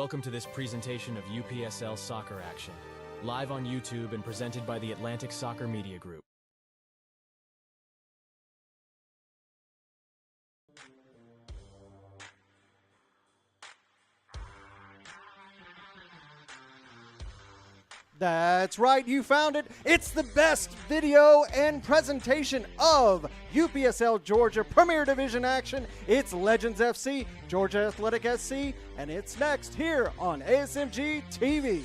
Welcome to this presentation of UPSL Soccer Action, live on YouTube and presented by the Atlantic Soccer Media Group. That's right, you found it. It's the best video and presentation of UPSL Georgia Premier Division action. It's Legends FC, Georgia Athletic SC, and it's next here on ASMG TV.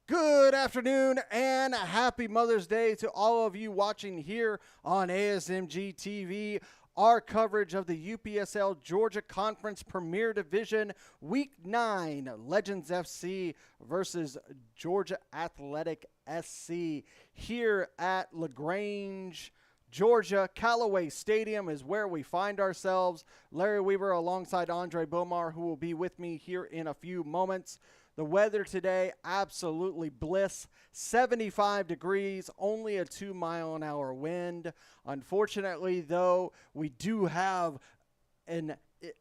Good afternoon and happy Mother's Day to all of you watching here on ASMG TV. Our coverage of the UPSL Georgia Conference Premier Division Week 9, Legends FC versus Georgia Athletic SC here at LaGrange, Georgia. Callaway Stadium is where we find ourselves. Larry Weaver alongside Andre Bomar, who will be with me here in a few moments. The weather today, absolutely bliss, 75 degrees, only a 2-mile-an-hour wind. Unfortunately, though, we do have an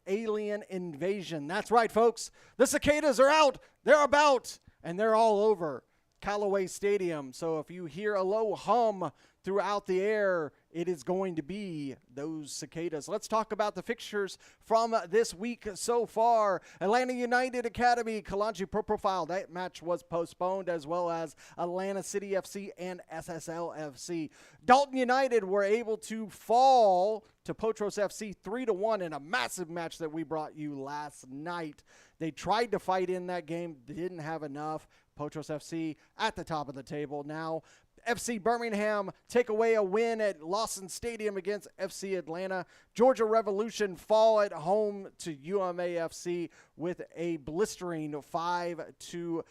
alien invasion. That's right, folks. The cicadas are out. They're about, and they're all over Callaway Stadium. So if you hear a low hum throughout the air, it is going to be those cicadas. Let's talk about the fixtures from this week so far. Atlanta United Academy, Callaway Pro Profile, that match was postponed, as well as Atlanta City FC and SSL FC. Dalton United were able to fall to Potros FC 3-1 in a massive match that we brought you last night. They tried to fight in that game, didn't have enough. Potros FC at the top of the table now. FC Birmingham take away a win at Lawson Stadium against FC Atlanta. Georgia Revolution fall at home to UMAFC with a blistering 5-2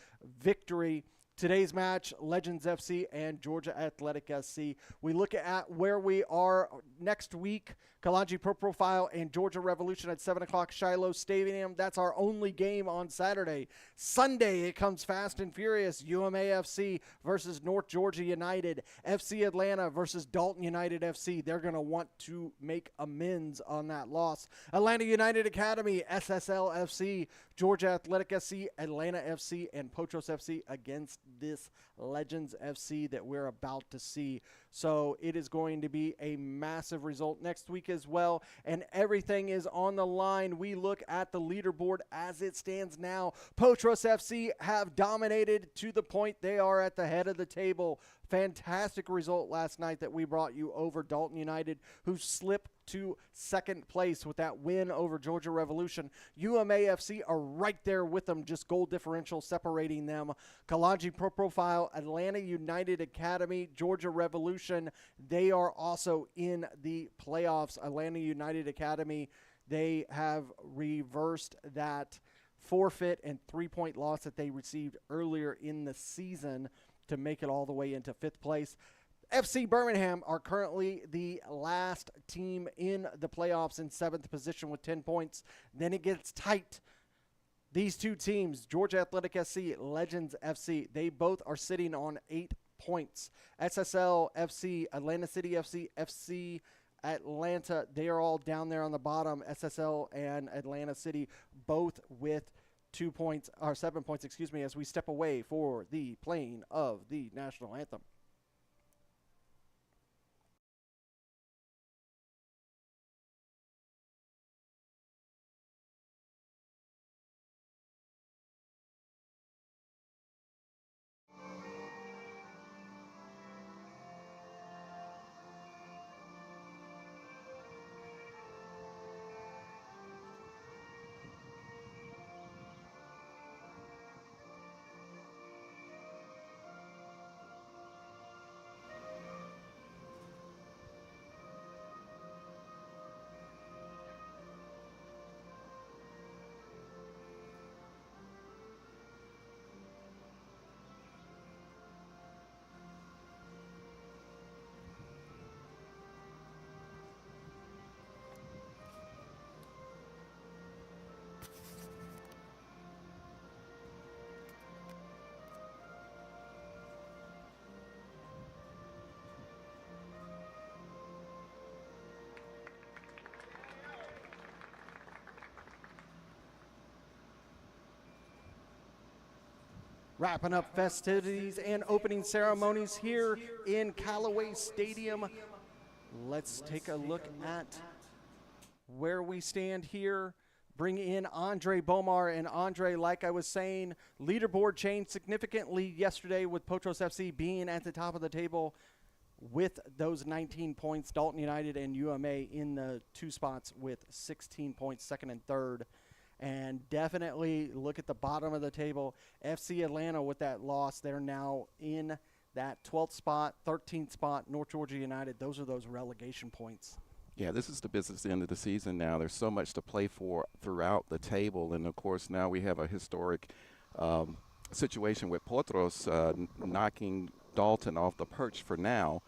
victory. Today's match, Legends FC and Georgia Athletic SC. We look at where we are next week. Callaway Pro Profile and Georgia Revolution at 7 o'clock, Shiloh Stadium. That's our only game on Saturday. Sunday, it comes fast and furious. UMAFC versus North Georgia United. FC Atlanta versus Dalton United FC. They're going to want to make amends on that loss. Atlanta United Academy, SSL FC, Georgia Athletic SC, Atlanta FC, and Potros FC against this Legends FC that we're about to see. So it is going to be a massive result next week as well, and everything is on the line. We look at the leaderboard as it stands now. Potros FC have dominated to the point they are at the head of the table. Fantastic result last night that we brought you over Dalton United, who slipped to second place with that win over Georgia Revolution. UMAFC are right there with them, just goal differential separating them. Callaway Pro Profile, Atlanta United Academy, Georgia Revolution, they are also in the playoffs. Atlanta United Academy, they have reversed that forfeit and 3-point loss that they received earlier in the season to make it all the way into 5th place. FC Birmingham are currently the last team in the playoffs in 7th position with 10 points. Then it gets tight. These two teams, Georgia Athletic SC, Legends FC, they both are sitting on 8 points. SSL FC, Atlanta City FC, FC Atlanta, they are all down there on the bottom. SSL and Atlanta City both with 7 points, as we step away for the playing of the national anthem. Wrapping up festivities and opening ceremonies here in Callaway Stadium. Let's take a look at where we stand here. Bring in Andre Bomar. And Andre, like I was saying, leaderboard changed significantly yesterday with Potros FC being at the top of the table with those 19 points. Dalton United and UMA in the 2 spots with 16 points, second and third. And definitely look at the bottom of the table. FC Atlanta with that loss, they're now in that 12th spot, 13th spot. North Georgia United, those are those relegation points. Yeah, this is the business end of the season now. There's so much to play for throughout the table. And, of course, now we have a historic situation with Potros knocking Dalton off the perch for now,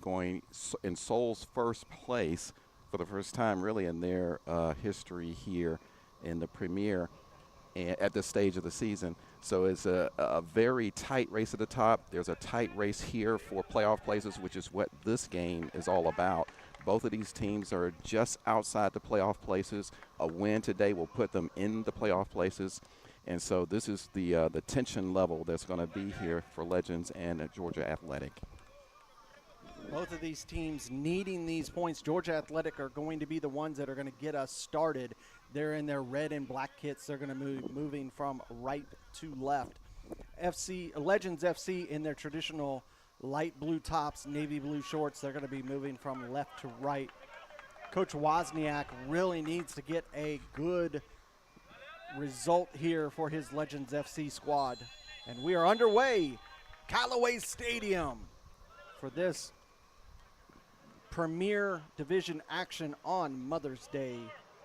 going in Seoul's first place for the first time really in their history here in the Premier at this stage of the season. So it's a very tight race at the top. There's a tight race here for playoff places, which is what this game is all about. Both of these teams are just outside the playoff places. A win today will put them in the playoff places. And so this is the tension level that's going to be here for Legends and Georgia Athletic. Both of these teams needing these points. Georgia Athletic are going to be the ones that are going to get us started. They're in their red and black kits. They're going to move moving from right to left. Legends FC in their traditional light blue tops, navy blue shorts. They're going to be moving from left to right. Coach Wozniak really needs to get a good result here for his Legends FC squad. And we are underway. Callaway Stadium for this Premier Division action on Mother's Day.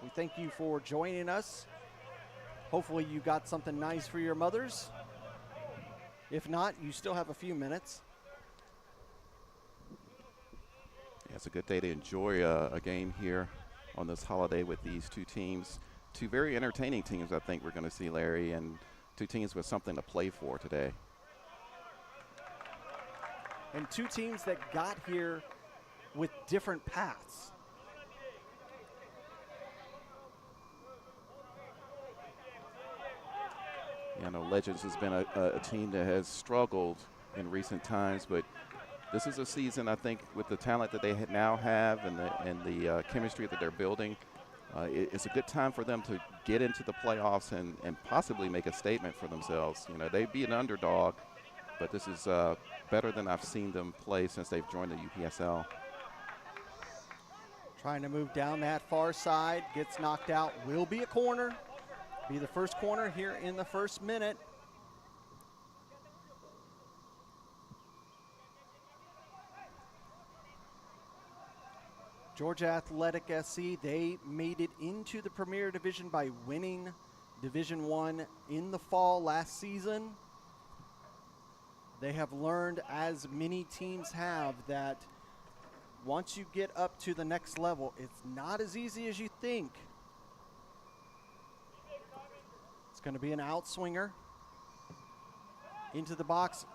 We thank you for joining us. Hopefully you got something nice for your mothers. If not, you still have a few minutes. Yeah, it's a good day to enjoy a game here on this holiday with these two teams. Two very entertaining teams, I think we're going to see, Larry, and two teams with something to play for today. And two teams that got here with different paths. Yeah, I know Legends has been a team that has struggled in recent times, but this is a season, I think, with the talent that they now have and the chemistry that they're building. It's a good time for them to get into the playoffs and possibly make a statement for themselves. You know, they'd be an underdog, but this is better than I've seen them play since they've joined the UPSL. Trying to move down that far side, gets knocked out, will be a corner. Be the first corner here in the first minute. Georgia Athletic SC, they made it into the Premier Division by winning Division I in the fall last season. They have learned, as many teams have, that once you get up to the next level, it's not as easy as you think. It's going to be an outswinger into the box.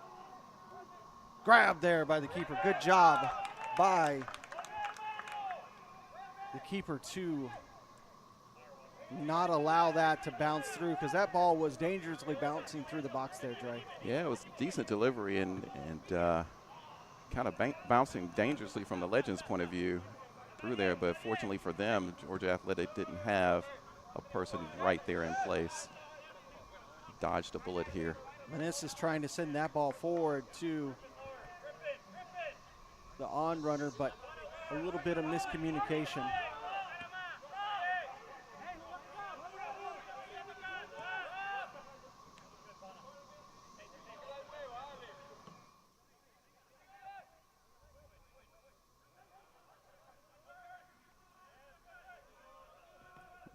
Grab there by the keeper. Good job by the keeper to not allow that to bounce through, because that ball was dangerously bouncing through the box there, Dre. Yeah, it was decent delivery and kind of bouncing dangerously from the Legends' point of view through there, but fortunately for them, Georgia Athletic didn't have a person right there in place. Dodged a bullet here. Menes is trying to send that ball forward to the on runner, but a little bit of miscommunication.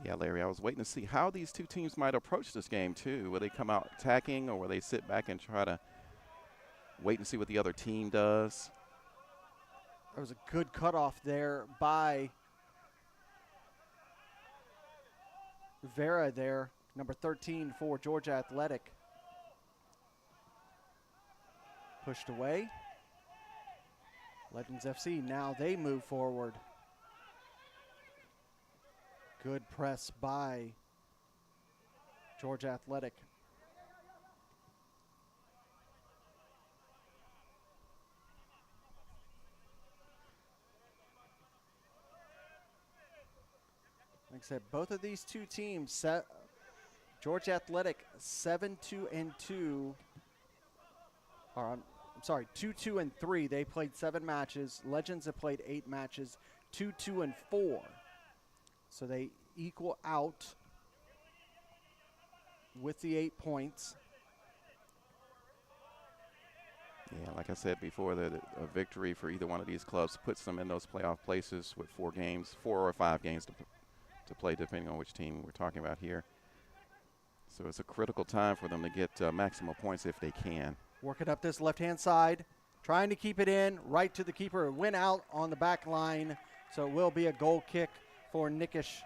Yeah, Larry, I was waiting to see how these two teams might approach this game, too. Will they come out attacking, or will they sit back and try to wait and see what the other team does? There was a good cutoff there by Vera there, number 13 for Georgia Athletic. Pushed away. Legends FC, now they move forward. Good press by Georgia Athletic. said, both of these two teams, Georgia Athletic 7-2-2, or I'm sorry, 2-2-3. They played 7 matches. Legends have played 8 matches, 2-2-4. So they equal out with the 8 points. Yeah, like I said before, a victory for either one of these clubs puts them in those playoff places with 4 or 5 games to play, depending on which team we're talking about here. So it's a critical time for them to get maximum points if they can. Working up this left-hand side, trying to keep it in, right to the keeper. It went out on the back line, so it will be a goal kick for Nickish.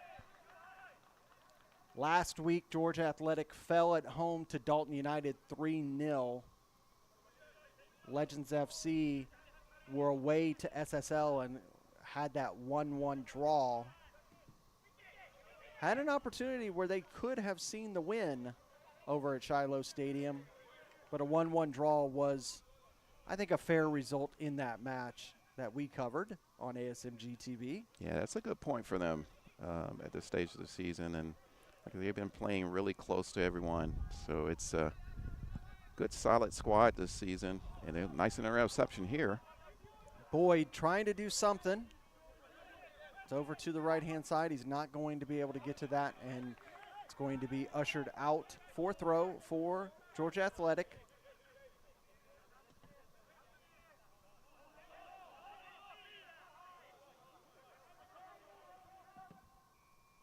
Last week, Georgia Athletic fell at home to Dalton United 3-0. Legends FC were away to SSL and had that 1-1 draw. Had an opportunity where they could have seen the win over at Shiloh Stadium, but a 1-1 draw was, I think, a fair result in that match that we covered on ASMG TV. Yeah, that's a good point for them at this stage of the season, and they've been playing really close to everyone, so it's a good, solid squad this season, and a nice interception here. Boyd trying to do something. It's over to the right-hand side. He's not going to be able to get to that, and it's going to be ushered out for throw for Georgia Athletic.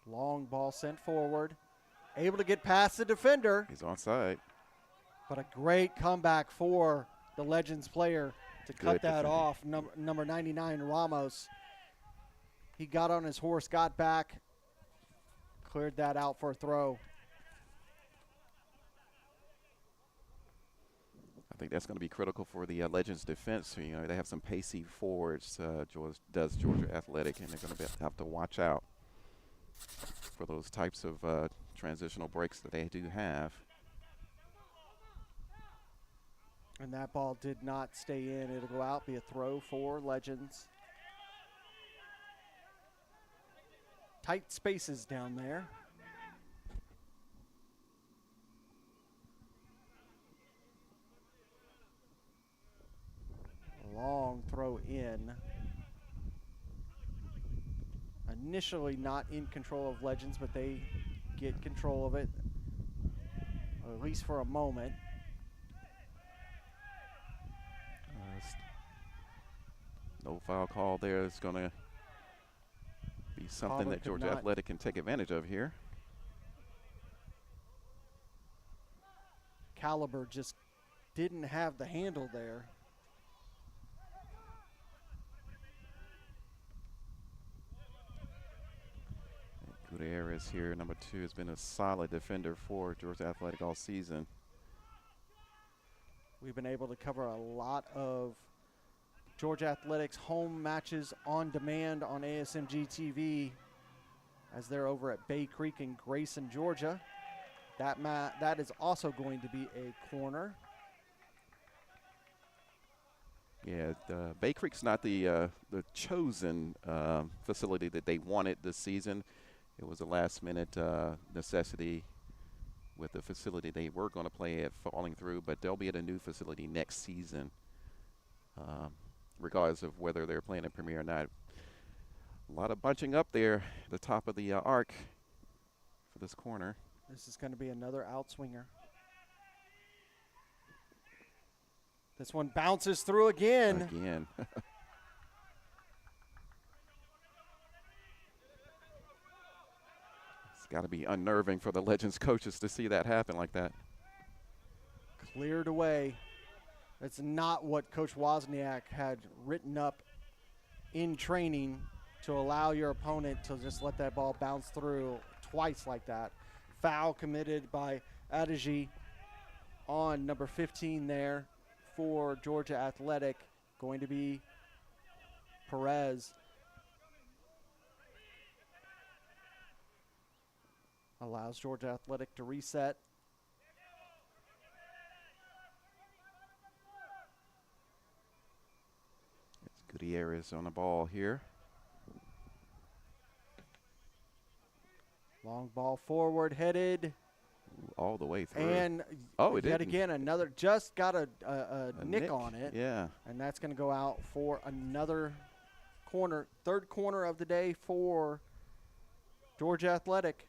Long ball sent forward. Able to get past the defender. He's onside. But a great comeback for the Legends player to cut Good that defending. off. Number 99, Ramos. He got on his horse, got back, cleared that out for a throw. I think that's going to be critical for the Legends defense. You know, they have some pacey forwards, Georgia Athletic, and they're going to have to watch out for those types of transitional breaks that they do have. And that ball did not stay in. It'll go out, be a throw for Legends. Tight spaces down there. Long throw in. Initially not in control of Legends, but they get control of it, at least for a moment. No foul call there. It's going to be something Pablo that Georgia could not- Athletic can take advantage of here. Caliber just didn't have the handle there. Gutierrez here, number 2, has been a solid defender for Georgia Athletic all season. We've been able to cover a lot of Georgia Athletics home matches on demand on ASMG TV as they're over at Bay Creek in Grayson, Georgia. That is also going to be a corner. Yeah, Bay Creek's not the chosen facility that they wanted this season. It was a last-minute necessity with the facility they were going to play at falling through, but they'll be at a new facility next season, regardless of whether they're playing in Premier or not. A lot of bunching up there at the top of the arc for this corner. This is going to be another outswinger. This one bounces through again. Again. It's got to be unnerving for the Legends coaches to see that happen like that. Cleared away. That's not what Coach Wozniak had written up in training, to allow your opponent to just let that ball bounce through twice like that. Foul committed by Adeji on number 15 there for Georgia Athletic. Going to be Perez. Allows Georgia Athletic to reset. It's Gutierrez on the ball here. Long ball forward headed. All the way through. And oh, it yet didn't. again, another just got a nick on it. Yeah. And that's going to go out for another corner, third corner of the day for Georgia Athletic.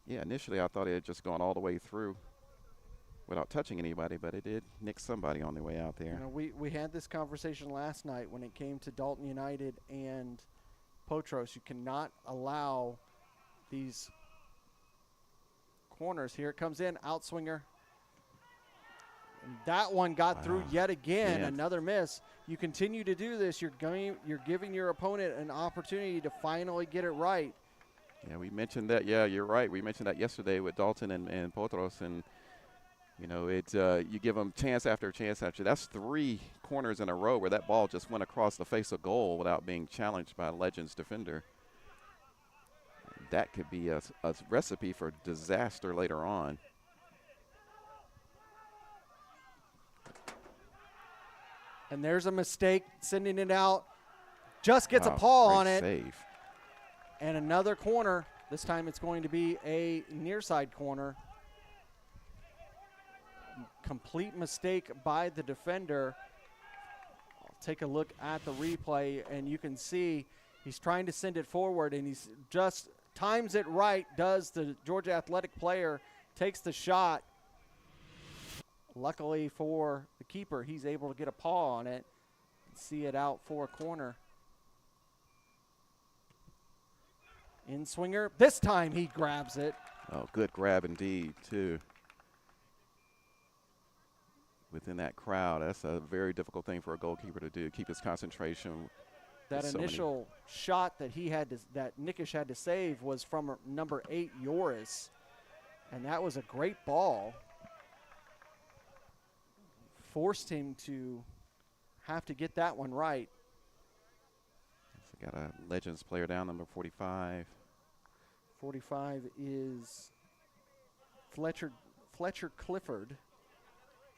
Yeah, initially I thought it had just gone all the way through without touching anybody, but it did nick somebody on the way out there. You know, we had this conversation last night when it came to Dalton United and Potros. You cannot allow these corners. Here it comes in, outswinger. And that one got through yet again, another miss. You continue to do this, you're giving your opponent an opportunity to finally get it right. Yeah, we mentioned that. Yeah, you're right. We mentioned that yesterday with Dalton and Potros, and you know, you give them chance after chance after. That's 3 corners in a row where that ball just went across the face of goal without being challenged by a Legends defender. That could be a recipe for disaster later on. And there's a mistake, sending it out. Just gets a paw on it. Save. And another corner. This time it's going to be a near side corner. Complete mistake by the defender. I'll take a look at the replay, and you can see he's trying to send it forward, and he's just times it right, does the Georgia Athletic player, takes the shot. Luckily for the keeper, he's able to get a paw on it and see it out for a corner. In swinger. This time he grabs it. Oh, good grab indeed, too. Within that crowd, that's a very difficult thing for a goalkeeper to do, keep his concentration. That initial shot that that Nickish had to save was from number 8, Yoris. And that was a great ball. Forced him to have to get that one right. So got a Legends player down, number 45. 45 is Fletcher Clifford.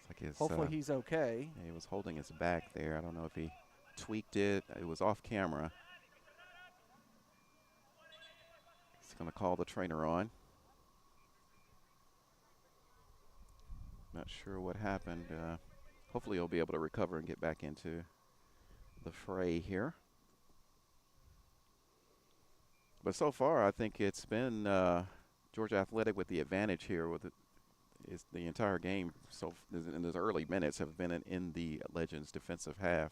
Like his, hopefully he's okay. Yeah, he was holding his back there. I don't know if he tweaked it. It was off camera. He's going to call the trainer on. Not sure what happened. Hopefully he'll be able to recover and get back into the fray here. But so far, I think it's been Georgia Athletic with the advantage here. With the entire game, so in those early minutes, have been in the Legends defensive half.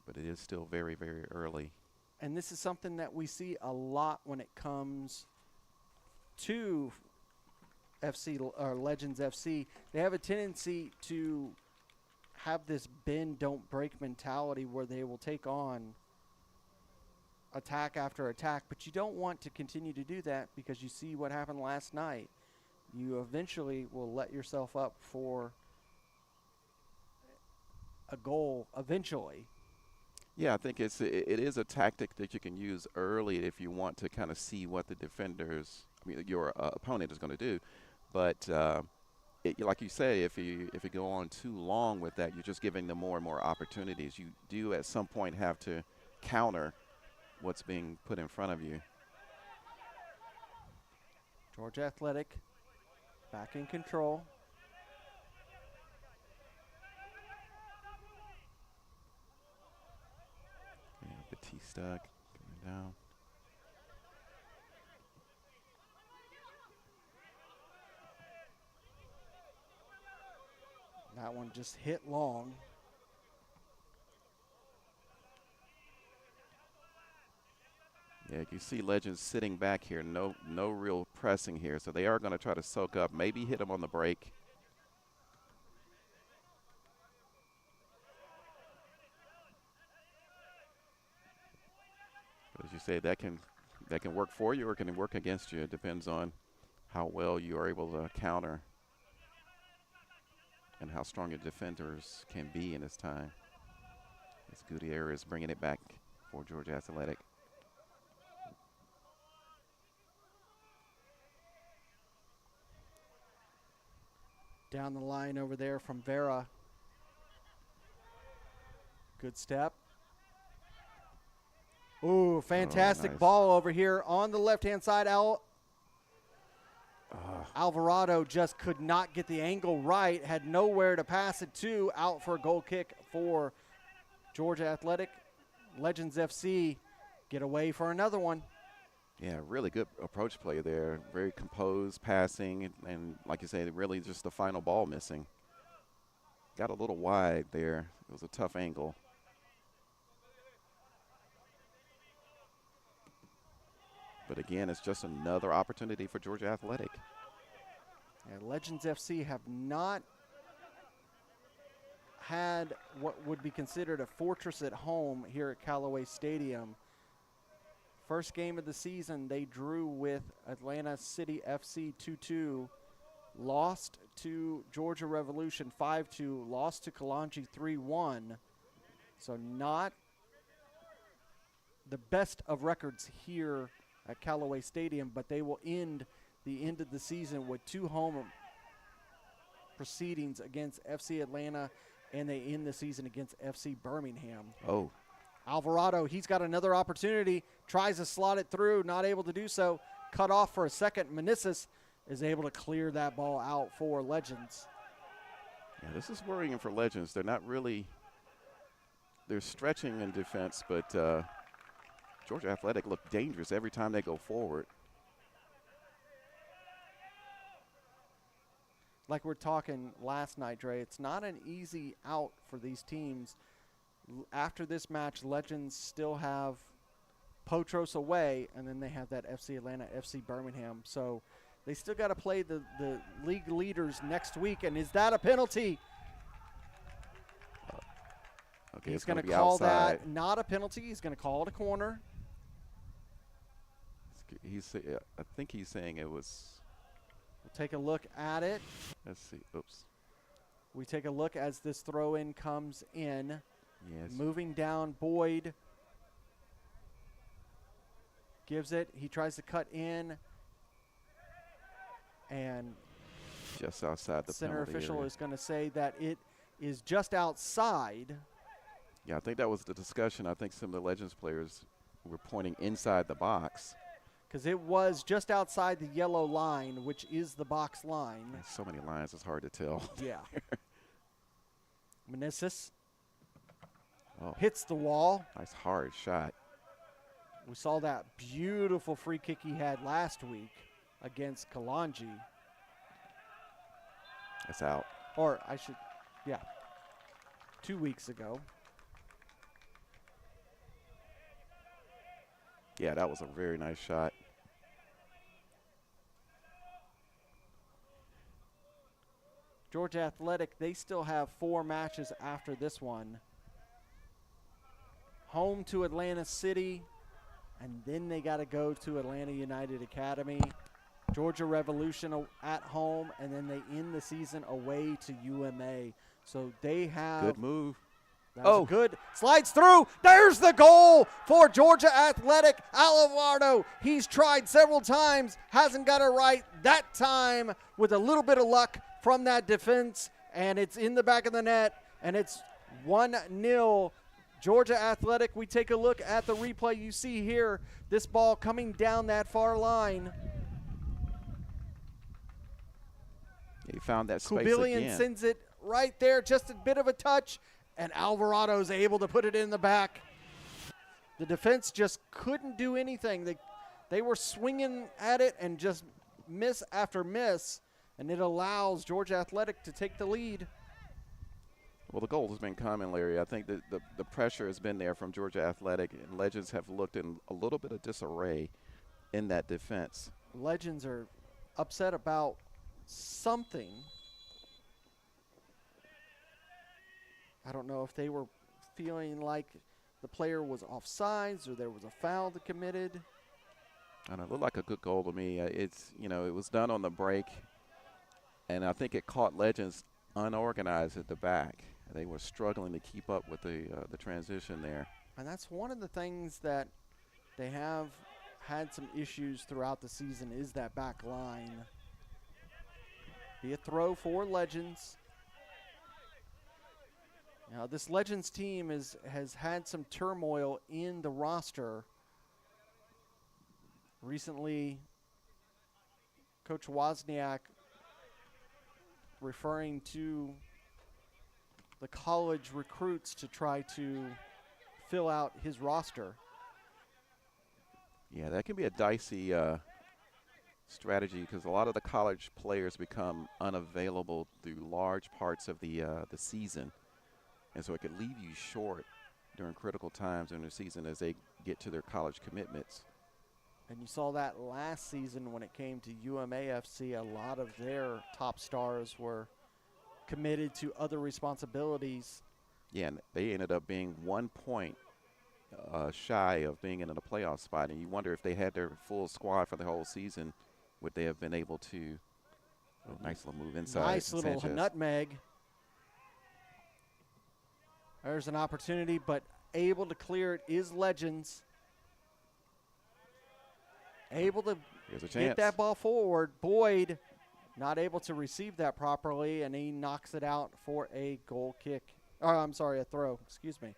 But it is still very, very early. And this is something that we see a lot when it comes to FC or Legends FC. They have a tendency to have this bend, don't break mentality where they will take on attack after attack, but you don't want to continue to do that because you see what happened last night. You eventually will let yourself up for a goal eventually. Yeah, I think it is a tactic that you can use early if you want to kind of see what the defenders, your opponent is going to do. But like you say, if you go on too long with that, you're just giving them more and more opportunities. You do at some point have to counter what's being put in front of you. Georgia Athletic back in control. Yeah, Batista coming down. That one just hit long. Yeah, you see Legends sitting back here. No real pressing here. So they are going to try to soak up, maybe hit him on the break. But as you say, that can work for you or can it work against you. It depends on how well you are able to counter and how strong your defenders can be in this time. As Gutierrez bringing it back for Georgia Athletic. Down the line over there from Vera. Good step. Ooh, fantastic nice. ball over here on the left-hand side. Alvarado just could not get the angle right, had nowhere to pass it to. Out for a goal kick for Georgia Athletic. Legends FC get away for another one. Yeah, really good approach play there. Very composed passing, and like you said, really just the final ball missing. Got a little wide there. It was a tough angle. But again, it's just another opportunity for Georgia Athletic. And Legends FC have not had what would be considered a fortress at home here at Callaway Stadium. First game of the season, they drew with Atlanta City FC 2-2, lost to Georgia Revolution 5-2, lost to Kalanji 3-1. So not the best of records here at Callaway Stadium, but they will end the end of the season with 2 home proceedings against FC Atlanta, and they end the season against FC Birmingham. Oh. Alvarado, he's got another opportunity, tries to slot it through, not able to do so. Cut off for a second. Meneses is able to clear that ball out for Legends. Yeah, this is worrying for Legends. They're not really, they're stretching in defense, but Georgia Athletic look dangerous every time they go forward. Like we're talking last night, Dre, it's not an easy out for these teams. After this match, Legends still have Potros away, and then they have that FC Atlanta, FC Birmingham. So they still got to play the league leaders next week, and is that a penalty? Okay, He's going to call that not a penalty. He's going to call it a corner. I think he's saying it was. We'll take a look at it. Let's see. Oops. We take a look as this throw-in comes in. Yes. Moving down, Boyd gives it. He tries to cut in, and just outside the center penalty official area. is going to say that it is just outside. Yeah, I think that was the discussion. I think some of the Legends players were pointing inside the box. Because it was just outside the yellow line, which is the box line. There's so many lines, it's hard to tell. Yeah. Meneses Oh, hits the wall. nice hard shot. We saw that beautiful free kick he had last week against Kalanji. That's out. Or I should, yeah, 2 weeks ago. Yeah, that was a very nice shot. Georgia Athletic, they still have 4 matches after this one. Home to Atlanta City, and then they got to go to Atlanta United Academy. Georgia Revolution at home, and then they end the season away to UMA. So they have. Good move. That was good. Slides through. There's the goal for Georgia Athletic. Alvarado, he's tried several times, hasn't got it right that time with a little bit of luck from that defense, and it's in the back of the net, and it's 1-0 Georgia Athletic. We take a look at the replay. You see here this ball coming down that far line. He found that space Kubilian again. sends it right there, just a bit of a touch, and Alvarado's able to put it in the back. The defense just couldn't do anything. They were swinging at it and just miss after miss, and it allows Georgia Athletic to take the lead. Well, the goal has been common, Larry. I think that the pressure has been there from Georgia Athletic, and Legends have looked in a little bit of disarray in that defense. Legends are upset about something. I don't know if they were feeling like the player was offsides or there was a foul that committed. I don't know, it looked like a good goal to me. It's, you know, it was done on the break, and I think it caught Legends unorganized at the back. They were struggling to keep up with the transition there. And that's one of the things that they have had some issues throughout the season is that back line. Be a throw for Legends. Now, this Legends team has had some turmoil in the roster. Recently, Coach Wozniak referring to the college recruits to try to fill out his roster. Yeah, that can be a dicey strategy because a lot of the college players become unavailable through large parts of the season. And so it could leave you short during critical times in the season as they get to their college commitments. And you saw that last season when it came to UMAFC. A lot of their top stars were committed to other responsibilities. Yeah, and they ended up being 1 point shy of being in a playoff spot. And you wonder if they had their full squad for the whole season, would they have been able to? Oh, nice little move inside. Nice little Sanchez. nutmeg. There's an opportunity, but able to clear it is Legends. Able to Here's a get chance. that ball forward. Boyd not able to receive that properly, and he knocks it out for a goal kick. Oh, I'm sorry, a throw. Excuse me.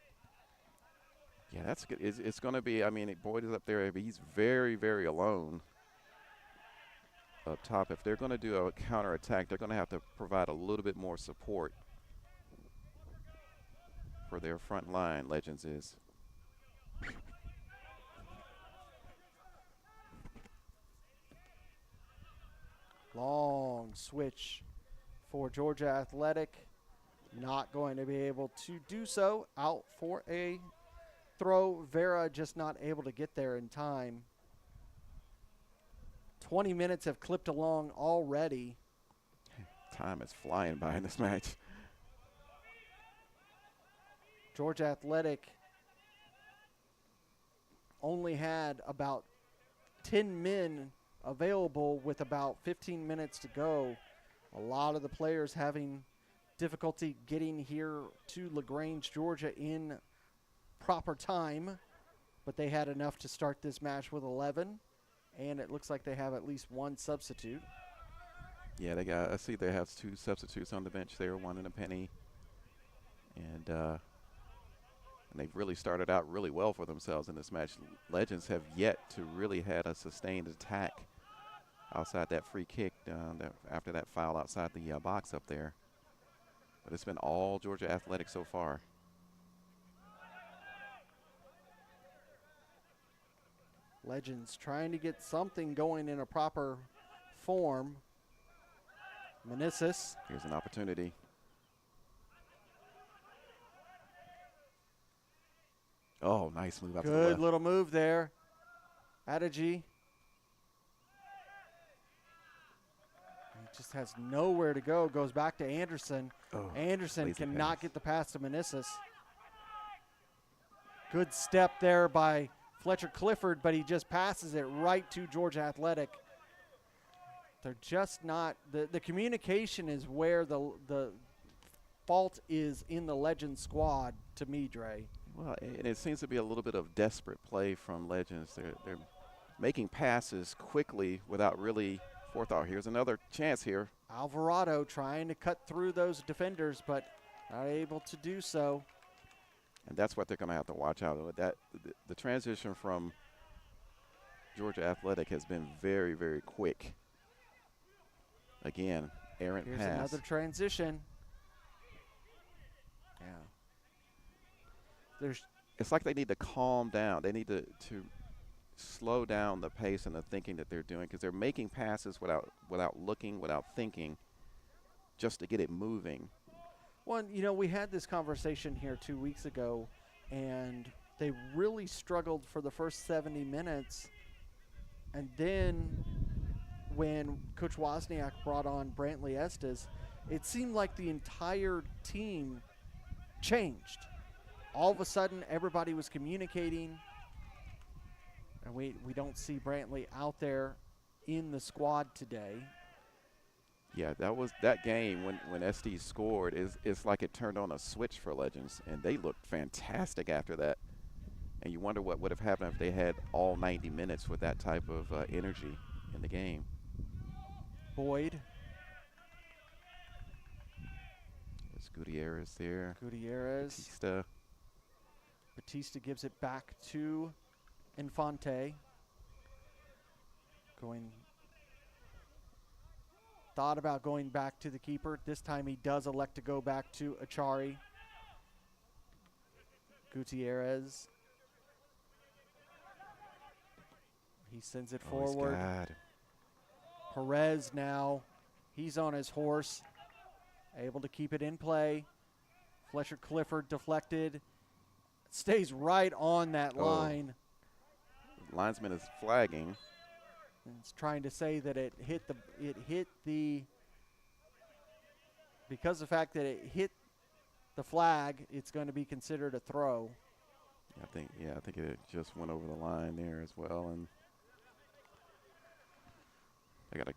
Yeah, that's good. It's going to be, I mean, Boyd is up there, but he's very, very alone up top. If they're going to do a counterattack, they're going to have to provide a little bit more support for their front line, Legends is. Long switch for Georgia Athletic. Not going to be able to do so. Out for a throw. Vera just not able to get there in time. 20 minutes have clipped along already. Time is flying by in this match. Georgia Athletic only had about 10 men available with about 15 minutes to go. A lot of the players having difficulty getting here to LaGrange, Georgia in proper time, but they had enough to start this match with 11, and it looks like they have at least one substitute. Yeah, I see they have 2 substitutes on the bench there, one and a penny. And they've really started out really well for themselves in this match. Legends have yet to really had a sustained attack outside that free kick after that foul outside the box up there. But it's been all Georgia Athletic so far. Legends trying to get something going in a proper form. Meneses. Here's an opportunity. Oh, nice move out to the Good left. little move there. Adeji. He just has nowhere to go. Goes back to Anderson. Oh, Anderson lazy cannot pass. get the pass to Meneses. Good step there by Fletcher Clifford, but he just passes it right to Georgia Athletic. They're just not, the communication is where the fault is in the Legends squad to me, Dre. Well, and it seems to be a little bit of desperate play from Legends. They're making passes quickly without really forethought. Here's another chance here. Alvarado trying to cut through those defenders, but not able to do so. And that's what they're going to have to watch out with. The transition from Georgia Athletic has been very, very quick. Again, errant Here's pass. another transition. Yeah. It's like they need to calm down. They need to slow down the pace and the thinking that they're doing, because they're making passes without looking, without thinking, just to get it moving. Well, you know, we had this conversation here 2 weeks ago, and they really struggled for the first 70 minutes. And then when Coach Wozniak brought on Brantley Estes, it seemed like the entire team changed. All of a sudden, everybody was communicating, and we don't see Brantley out there in the squad today. Yeah, that game when Estes scored it's like it turned on a switch for Legends, and they looked fantastic after that. And you wonder what would have happened if they had all 90 minutes with that type of energy in the game. Boyd. It's Gutierrez there. Gutierrez. Batista gives it back to Infante. Thought about going back to the keeper. This time he does elect to go back to Achari. Gutierrez. He sends it forward. Perez now. He's on his horse. Able to keep it in play. Fletcher Clifford deflected. Stays right on that line. Linesman is flagging. And it's trying to say that because of the fact that it hit the flag, it's going to be considered a throw. I think it just went over the line there as well. And I got to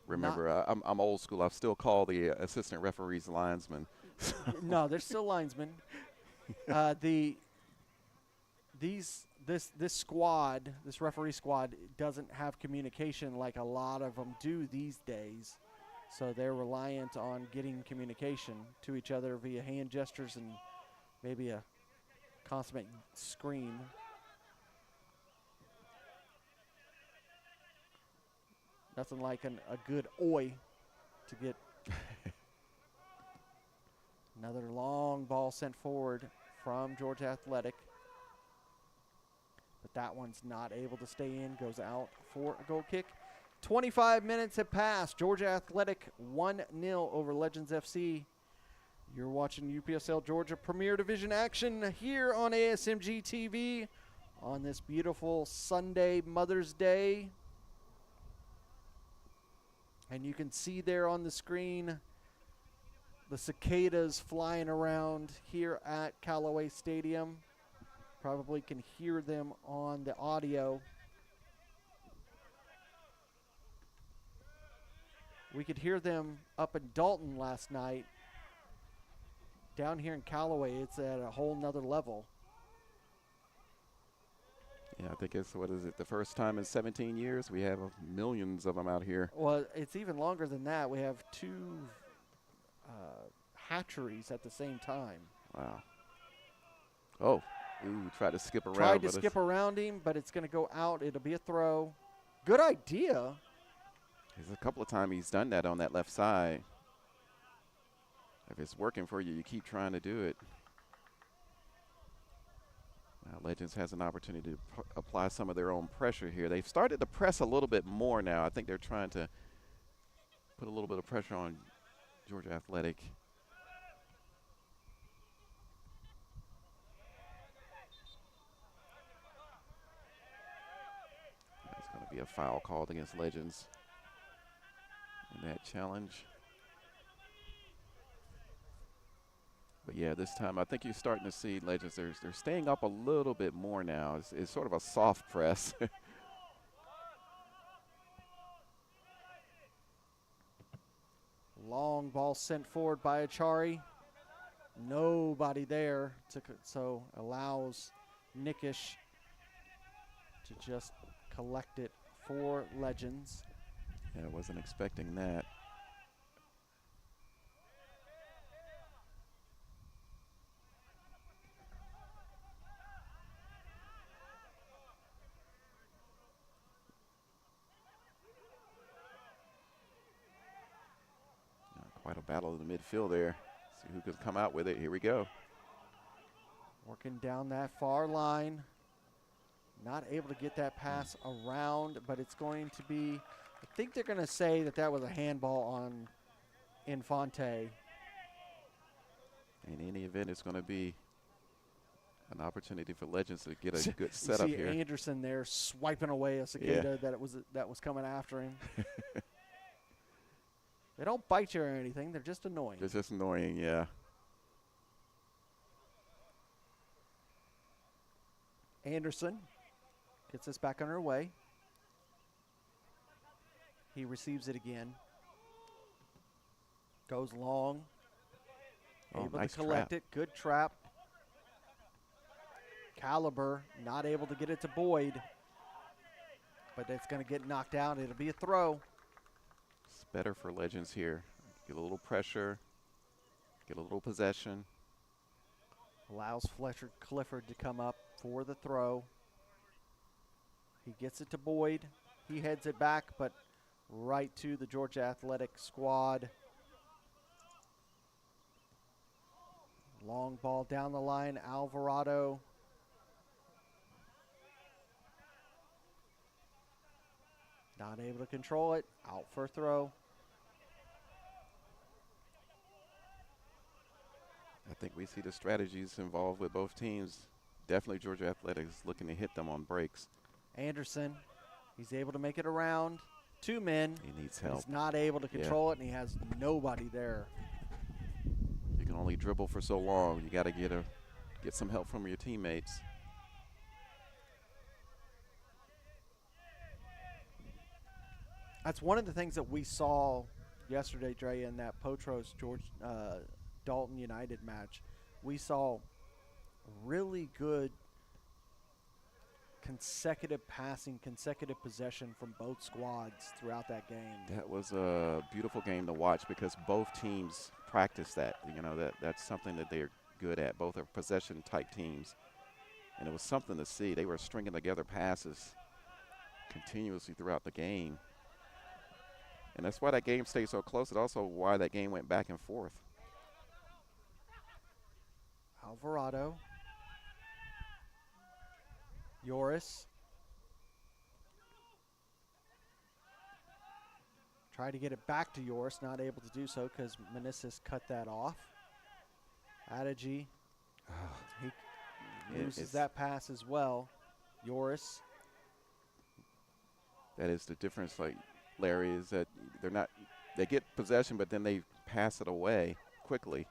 remember, I'm old school. I still call the assistant referees linesmen. No, they're still linesmen. This squad, this referee squad, doesn't have communication like a lot of them do these days. So they're reliant on getting communication to each other via hand gestures and maybe a consummate scream. Nothing like a good oi to get. Another long ball sent forward from Georgia Athletic. But that one's not able to stay in, goes out for a goal kick. 25 minutes have passed. Georgia Athletic 1-0 over Legends FC. You're watching UPSL Georgia Premier Division action here on ASMG TV on this beautiful Sunday Mother's Day. And you can see there on the screen the cicadas flying around here at Callaway Stadium. Probably can hear them on the audio. We could hear them up in Dalton last night. Down here in Callaway, it's at a whole nother level. Yeah, I think it's, the first time in 17 years we have millions of them out here. Well, it's even longer than that. We have two hatcheries at the same time. Wow. Oh, ooh, tried to skip around. Tried to skip around him, but it's going to go out. It'll be a throw. Good idea. There's a couple of times he's done that on that left side. If it's working for you, you keep trying to do it. Now Legends has an opportunity to apply some of their own pressure here. They've started to press a little bit more now. I think they're trying to put a little bit of pressure on Georgia Athletic. That's going to be a foul called against Legends in that challenge. But yeah, this time I think you're starting to see Legends. They're staying up a little bit more now. It's sort of a soft press. Long ball sent forward by Achari. Nobody there, so allows Nickish to just collect it for Legends. Yeah, I wasn't expecting that. Quite a battle in the midfield there. See who can come out with it. Here we go. Working down that far line. Not able to get that pass around, but it's going to be, I think they're going to say that that was a handball on Infante. In any event, it's going to be an opportunity for Legends to get a good setup here. You see Anderson there swiping away a cicada that was coming after him. They don't bite you or anything. They're just annoying. They're just annoying, yeah. Anderson gets us back on our way. He receives it again. Goes long. Able nice to collect trap. it. Good trap. Caliber not able to get it to Boyd. But it's going to get knocked out. It'll be a throw. Better for Legends here. Get a little pressure. Get a little possession. Allows Fletcher Clifford to come up for the throw. He gets it to Boyd. He heads it back, but right to the Georgia Athletic squad. Long ball down the line, Alvarado. Not able to control it, out for a throw. I think we see the strategies involved with both teams. Definitely Georgia Athletics looking to hit them on breaks. Anderson, he's able to make it around. 2 men. He needs help. He's not able to control it, and he has nobody there. You can only dribble for so long. You got to get some help from your teammates. That's one of the things that we saw yesterday, Dre, in that Potros Dalton United match. We saw really good consecutive passing, consecutive possession from both squads throughout that game. That was a beautiful game to watch because both teams practice that. You know, that's something that they're good at. Both are possession-type teams. And it was something to see. They were stringing together passes continuously throughout the game. And that's why that game stayed so close. It's also why that game went back and forth. Alvarado. Yoris. Tried to get it back to Yoris, not able to do so because Meneses cut that off. Adegy. He loses that pass as well. Yoris. That is the difference, like Larry, is that they get possession, but then they pass it away quickly.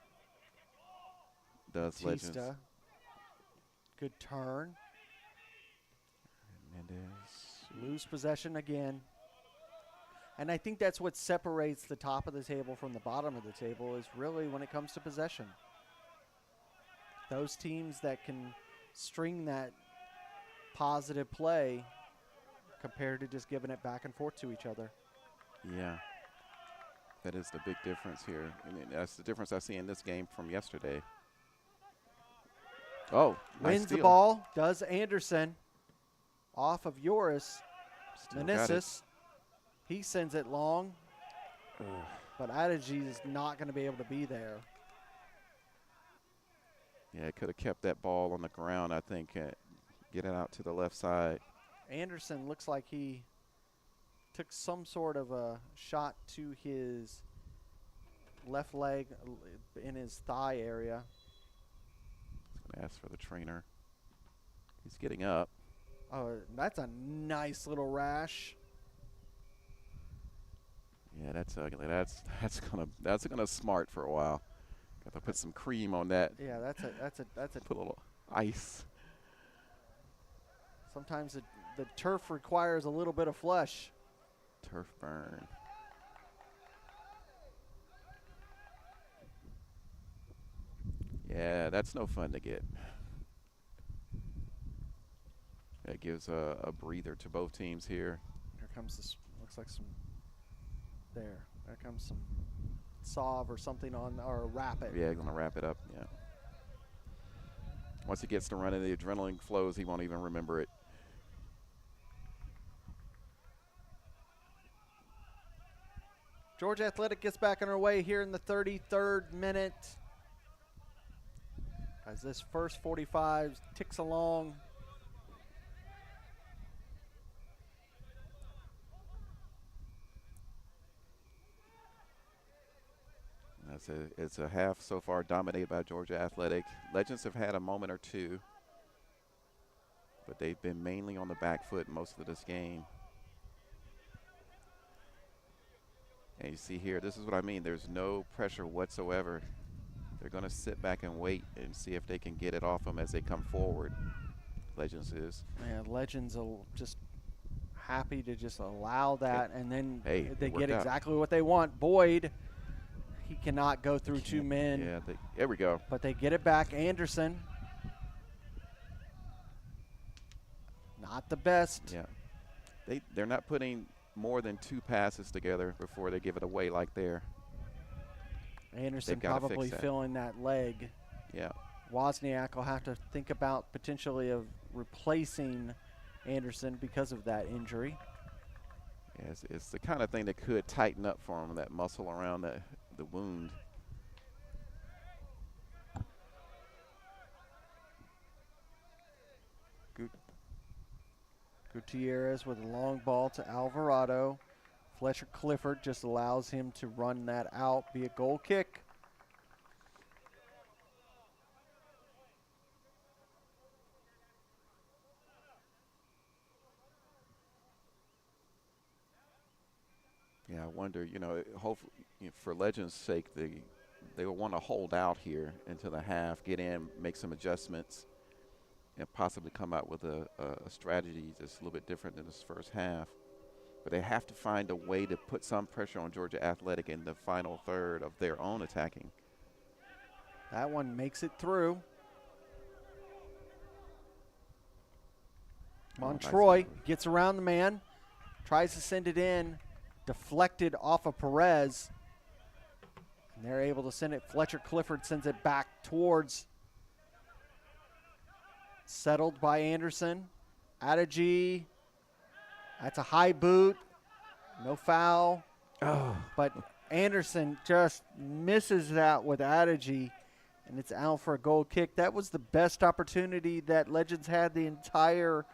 Does Legends. Batista. Good turn. Mendez. Lose possession again. And I think that's what separates the top of the table from the bottom of the table is really when it comes to possession. Those teams that can string that positive play compared to just giving it back and forth to each other. Yeah. That is the big difference here. And that's the difference I see in this game from yesterday. Oh, nice Wins the steal. ball, does Anderson. Off of Yoris. Still got it. Meneses. He sends it long. But Adegy is not going to be able to be there. Yeah, could have kept that ball on the ground, I think. Get it out to the left side. Anderson looks like he took some sort of a shot to his left leg in his thigh area. Ask for the trainer. He's getting up. Oh, that's a nice little rash. Yeah, that's ugly. That's gonna smart for a while. Got to put some cream on that. Yeah, that's a. Put a little ice. Sometimes the turf requires a little bit of flesh. Turf burn. Yeah, that's no fun to get. That gives a breather to both teams here. Here comes this, looks like some, there comes some Sauve or something on, or wrap it. Yeah, gonna wrap it up, yeah. Once he gets to running, the adrenaline flows, he won't even remember it. Georgia Athletic gets back on our way here in the 33rd minute. As this first 45 ticks along. It's a half so far dominated by Georgia Athletic. Legends have had a moment or two, but they've been mainly on the back foot most of this game. And you see here, this is what I mean. There's no pressure whatsoever. They're going to sit back and wait and see if they can get it off them as they come forward. Legends is. Man, Legends are just happy to just allow that, and then they get exactly what they want. Boyd, he cannot go through two men. Yeah, there we go. But they get it back. Anderson, not the best. Yeah, they're not putting more than two passes together before they give it away like there. Anderson gotta fix probably that. feeling that leg. Yeah. Wozniak will have to think about potentially of replacing Anderson because of that injury. Yeah, it's the kind of thing that could tighten up for him, that muscle around the wound. Gutierrez with a long ball to Alvarado. Fletcher Clifford just allows him to run that out, be a goal kick. Yeah, I wonder, hopefully, for Legends' sake, they will want to hold out here until the half, get in, make some adjustments, and possibly come out with a strategy that's a little bit different than this first half. But they have to find a way to put some pressure on Georgia Athletic in the final third of their own attacking. That one makes it through. Montroy gets around the man, tries to send it in, deflected off of Perez. And they're able to send it. Fletcher Clifford sends it back towards. Settled by Anderson. Adegy. That's a high boot. No foul. Oh. But Anderson just misses that with Adegy, and it's out for a goal kick. That was the best opportunity that Legends had the entire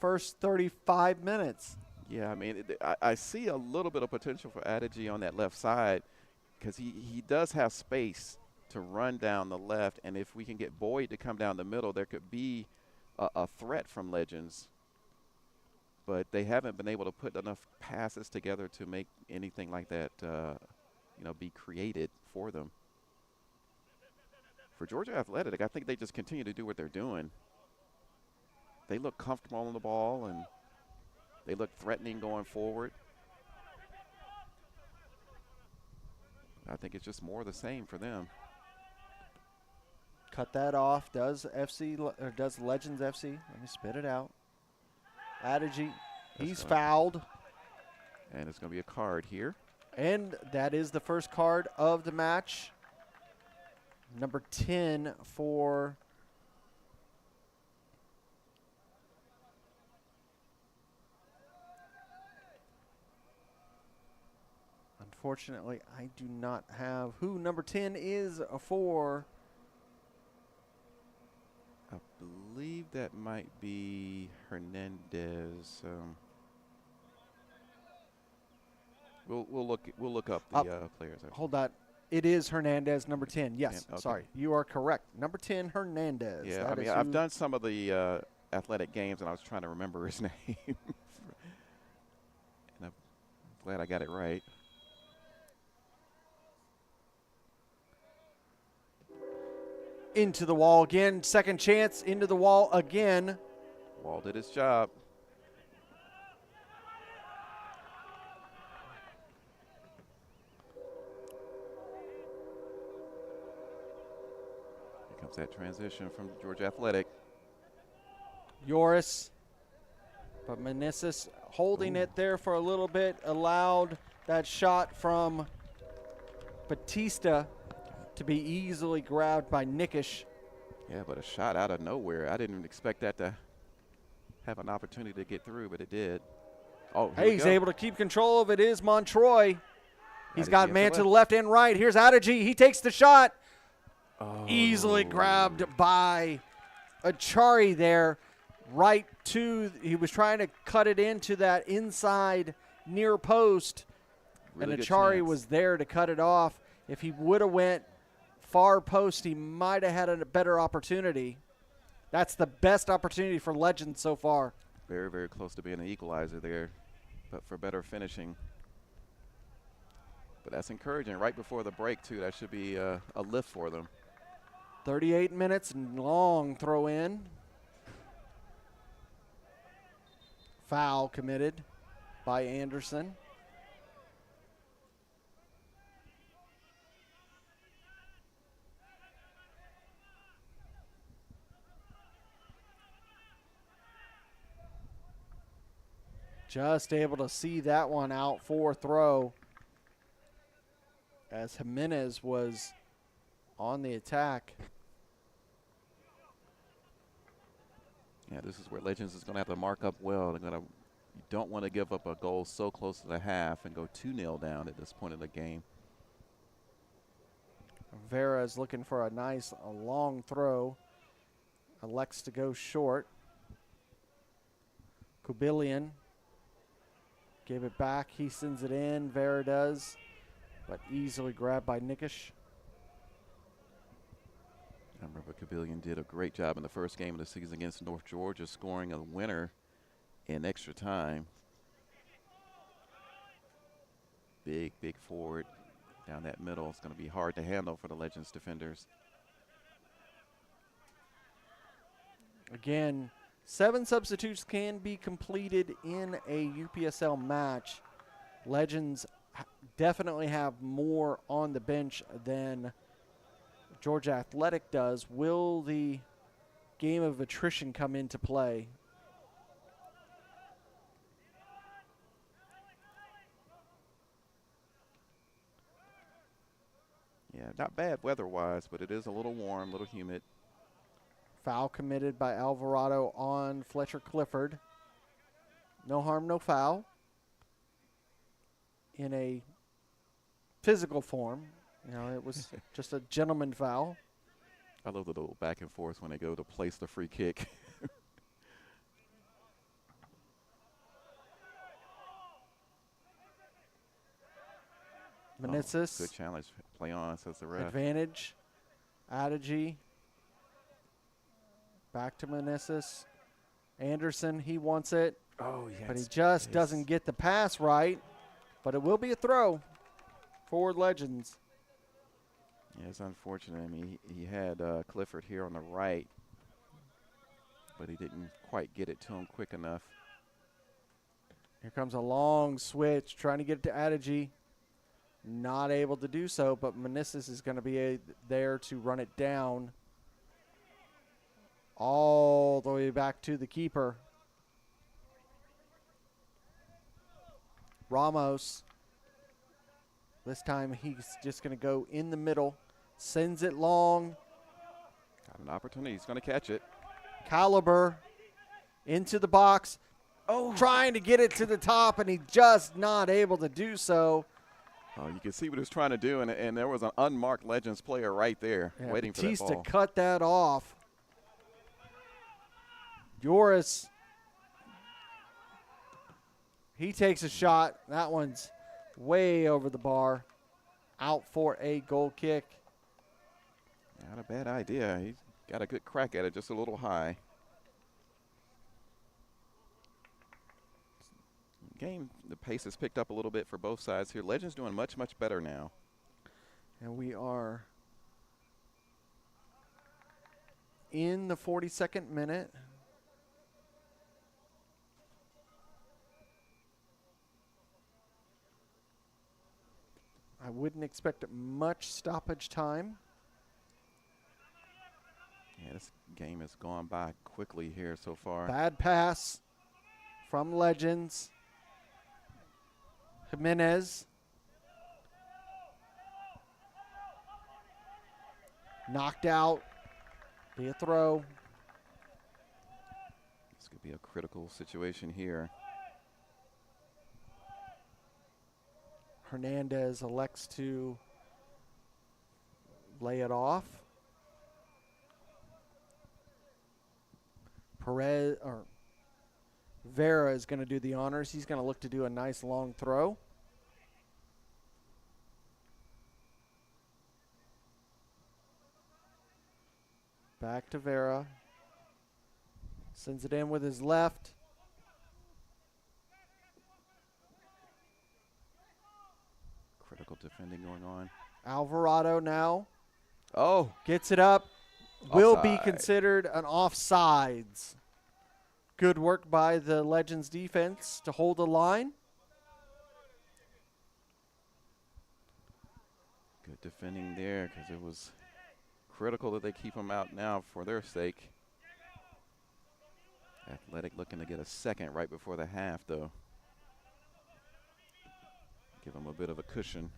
first 35 minutes. Yeah, I mean, I see a little bit of potential for Adegy on that left side because he does have space to run down the left, and if we can get Boyd to come down the middle, there could be a threat from Legends. But they haven't been able to put enough passes together to make anything like that, be created for them. For Georgia Athletic, I think they just continue to do what they're doing. They look comfortable on the ball, and they look threatening going forward. I think it's just more of the same for them. Cut that off. Does Legends FC? Let me spit it out. Adegy, he's fouled. And it's going to be a card here. And that is the first card of the match. Number 10 for unfortunately, I do not have who number 10 is for. I believe that might be Hernandez. We'll look up the players. Hold that. It is Hernandez, number 10. Yes, okay. Sorry, you are correct. Number 10, Hernandez. Yeah, I mean, I've done some of the athletic games, and I was trying to remember his name. And I'm glad I got it right. Into the wall again. Second chance, into the wall again. Wall did his job. Here comes that transition from Georgia Athletic. Yoris, but Meneses holding it there for a little bit, allowed that shot from Batista to be easily grabbed by Nickish. Yeah, but a shot out of nowhere. I didn't expect that to have an opportunity to get through, but it did. Oh, hey, he's able to keep control of it. Is Montroy. He's Adegy got man to the left and right. Here's Adegy. He takes the shot. Oh. Easily grabbed by Achari there. Right to, he was trying to cut it into that inside near post. Really and good Achari chance. was there to cut it off. If he would have went far post, he might have had a better opportunity. That's the best opportunity for Legends so far. Very, very close to being an equalizer there, but for better finishing. But that's encouraging. Right before the break, too. That should be a lift for them. 38 minutes, long throw in. Foul committed by Anderson. Just able to see that one out for throw. as Jimenez was on the attack. Yeah, this is where Legends is going to have to mark up well. You don't want to give up a goal so close to the half and go 2-0 down at this point of the game. Vera is looking for a nice long throw. Elects to go short. Kubilian gave it back. He sends it in. Vera does, but easily grabbed by Nikish. I remember Kubilian did a great job in the first game of the season against North Georgia, scoring a winner in extra time. Big forward down that middle. It's going to be hard to handle for the Legends defenders. Again, 7 substitutes can be completed in a UPSL match. Legends definitely have more on the bench than Georgia Athletic does. Will the game of attrition come into play? Yeah, not bad weather-wise, but it is a little warm, a little humid. Foul committed by Alvarado on Fletcher Clifford. No harm, no foul. In a physical form. You know, it was just a gentleman foul. I love the little back and forth when they go to place the free kick. Meneses. Good challenge. Play on, says the ref. Advantage. Adigi. Back to Meneses. Anderson, he wants it. Oh, yeah. But he just doesn't get the pass right. But it will be a throw for Legends. Yeah, it's unfortunate. I mean, he had Clifford here on the right, but he didn't quite get it to him quick enough. Here comes a long switch, trying to get it to Adigi. Not able to do so, but Meneses is going to be there to run it down all the way back to the keeper. Ramos. This time he's just going to go in the middle. Sends it long. Got an opportunity. He's going to catch it. Caliber into the box. Oh, trying to get it to the top, and he just not able to do so. Oh, you can see what he was trying to do, and there was an unmarked Legends player right there waiting for that Batista ball. cut that off. Joris, he takes a shot. That one's way over the bar. Out for a goal kick. Not a bad idea. He got a good crack at it, just a little high. Game, the pace has picked up a little bit for both sides here. Legends doing much better now. And we are in the 42nd minute. I wouldn't expect much stoppage time. Yeah, this game has gone by quickly here so far. Bad pass from Legends. Jimenez. Knocked out. Be a throw. This could be a critical situation here. Hernandez elects to lay it off. Vera is going to do the honors. He's going to look to do a nice long throw. Back to Vera. Sends it in with his left. Critical defending going on. Alvarado now Oh, gets it up. Will be Offside. considered an offsides. Good work by the Legends defense to hold the line. good defending there because it was critical that they keep him out now for their sake. Athletic looking to get a second right before the half, though. Give them a bit of a cushion.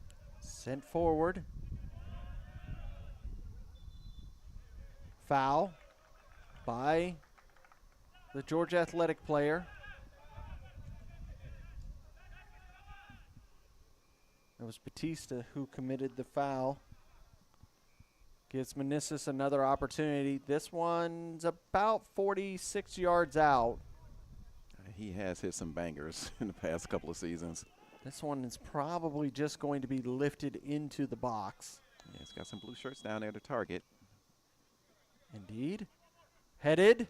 Sent forward. Foul by the Georgia Athletic player. It was Batista who committed the foul. Gives Meneses another opportunity. This one's about 46 yards out. He has hit some bangers in the past couple of seasons. This one is probably just going to be lifted into the box. Yeah, he's got some blue shirts down there to target. Indeed. Headed.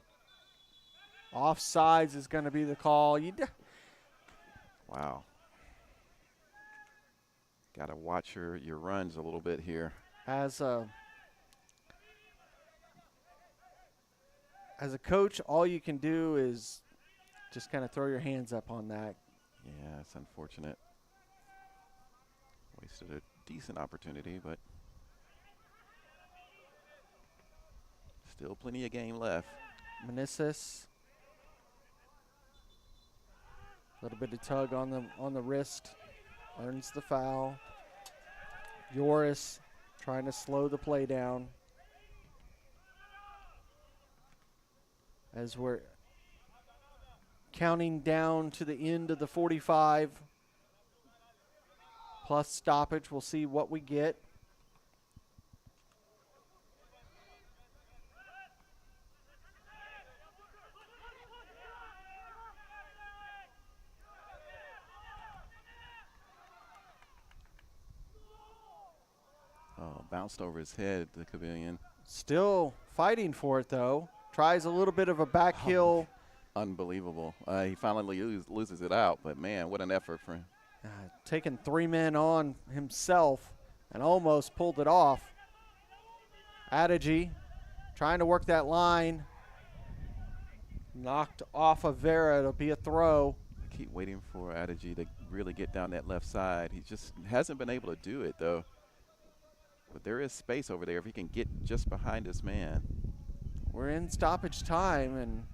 Offsides is going to be the call. Wow. Got to watch your runs a little bit here. As a coach, all you can do is just kind of throw your hands up on that. Yeah, it's unfortunate. Wasted a decent opportunity, but still plenty of game left. Meneses. A little bit of tug on the wrist. Earns the foul. Yoris trying to slow the play down. As we're counting down to the end of the 45. Plus stoppage, we'll see what we get. Oh, bounced over his head, the Cavilion. Still fighting for it, though. Tries a little bit of a back heel. Unbelievable. He finally loses it out, but, man, what an effort for him. Taking 3 men on himself and almost pulled it off. Adige trying to work that line. Knocked off of Vera. It'll be a throw. I keep waiting for Adige to really get down that left side. He just hasn't been able to do it, though. But there is space over there if he can get just behind his man. We're in stoppage time and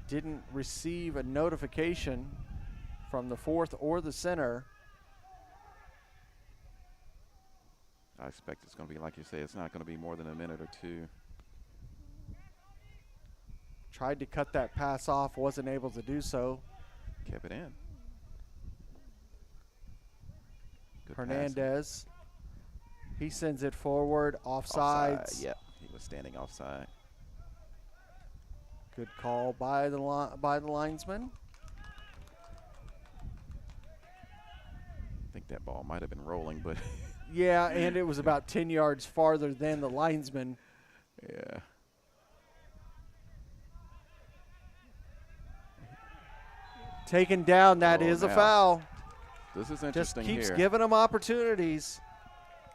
didn't receive a notification from the fourth or the center. I expect it's going to be, like you say, it's not going to be more than a minute or two. Tried to cut that pass off, wasn't able to do so. Kept it in. Good Hernandez. He sends it forward, offsides. Yep, he was standing offside. Good call by the linesman. I think that ball might have been rolling, but yeah, and it was about 10 yards farther than the linesman. yeah. Taken down, that is a foul. This is Just interesting keeps here. giving them opportunities.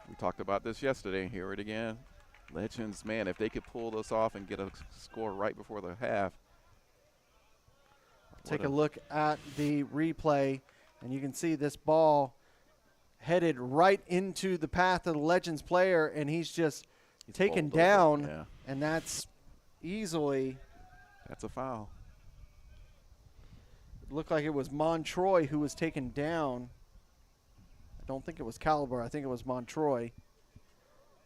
We talked about this yesterday. Hear it again. Legends, man, if they could pull this off and get a score right before the half. Take a look at the replay, and you can see this ball headed right into the path of the Legends player, and he's just taken down, yeah. And that's easily. That's a foul. It looked like it was Montroy who was taken down. I don't think it was Caliber. I think it was Montroy.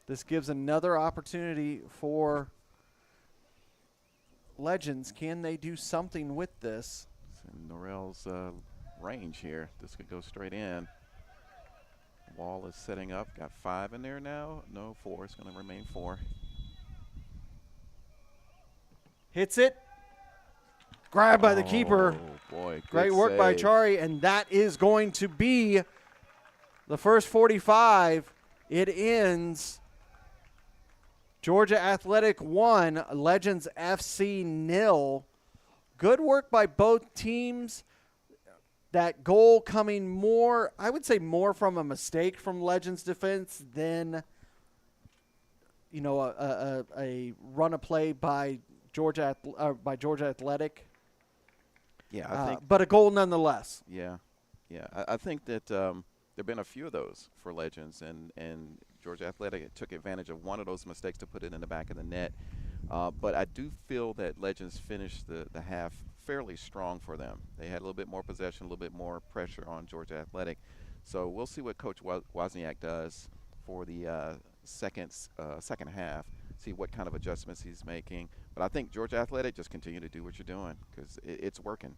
This gives another opportunity for Legends. Can they do something with this? It's in Norrell's range here. This could go straight in. Wall is setting up. Got 5 in there now. No, 4. It's going to remain 4. Hits it. Grabbed by the keeper. Oh, boy. Great work by Chari, and that is going to be the first 45. It ends Georgia Athletic 1, Legends FC 0. Good work by both teams. That goal coming more, I would say more from a mistake from Legends defense than, you know, a run of play by Georgia Athletic. Yeah, I think. But a goal nonetheless. Yeah, yeah. I think that there have been a few of those for Legends, and Georgia Athletic took advantage of one of those mistakes to put it in the back of the net. But I do feel that Legends finished the half fairly strong for them. They had a little bit more possession, a little bit more pressure on Georgia Athletic. So we'll see what Coach Wozniak does for the second half, see what kind of adjustments he's making. But I think Georgia Athletic, just continue to do what you're doing because it's working.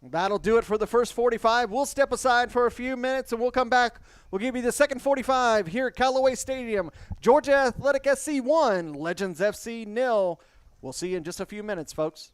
That'll do it for the first 45. We'll step aside for a few minutes, and we'll come back. We'll give you the second 45 here at Callaway Stadium. Georgia Athletic SC 1, Legends FC 0. We'll see you in just a few minutes, folks.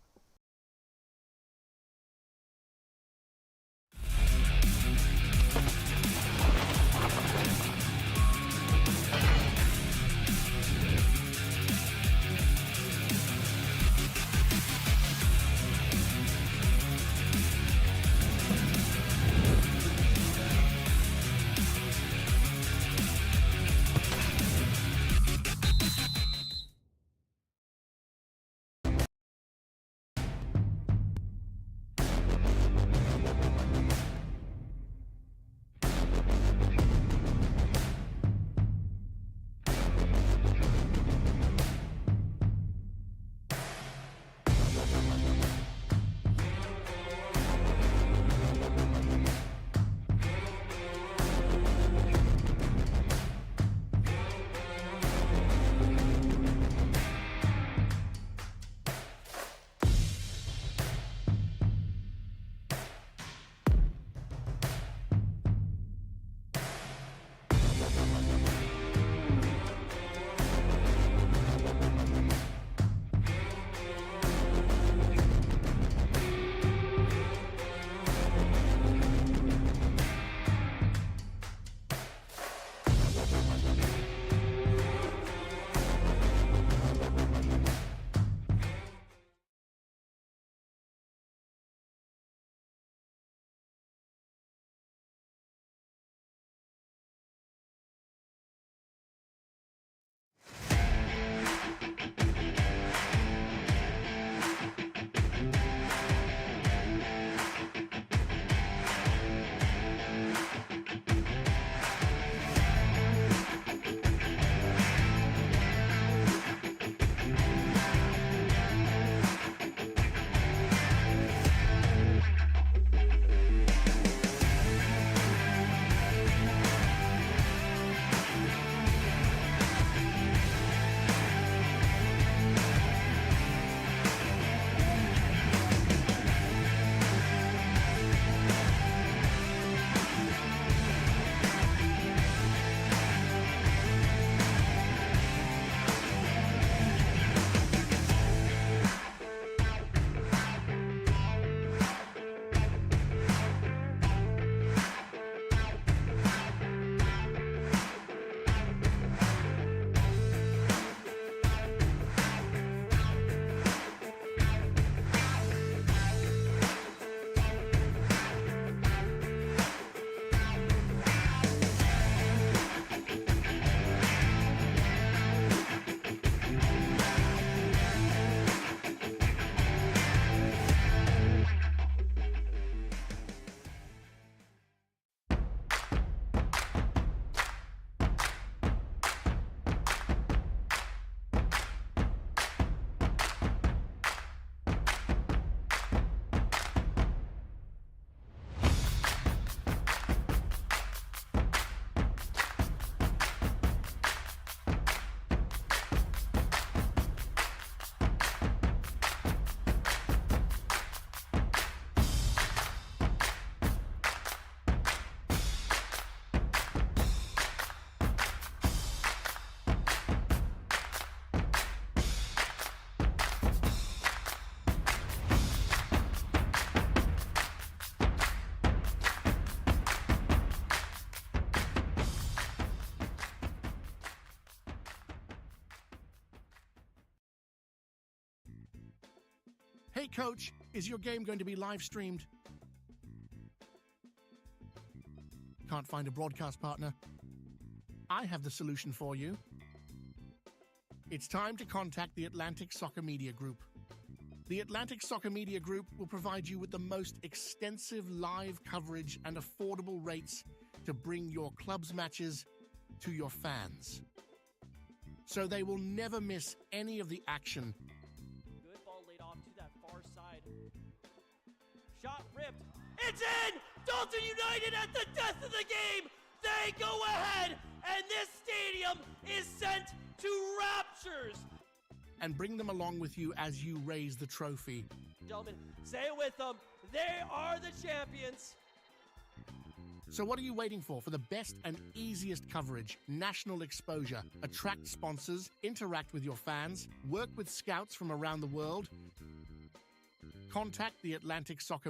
Hey, Coach, is your game going to be live streamed? Can't find a broadcast partner? I have the solution for you. It's time to contact the Atlantic Soccer Media Group. The Atlantic Soccer Media Group will provide you with the most extensive live coverage and affordable rates to bring your club's matches to your fans. So they will never miss any of the action. Good ball laid off to that far side. Shot ripped. It's in! Dalton United at the death of the game. They go ahead, and this stadium is sent to raptures. And bring them along with you as you raise the trophy. Gentlemen, say it with them. They are the champions. So what are you waiting for the best and easiest coverage, national exposure, attract sponsors, interact with your fans, work with scouts from around the world? Contact the Atlantic Soccer.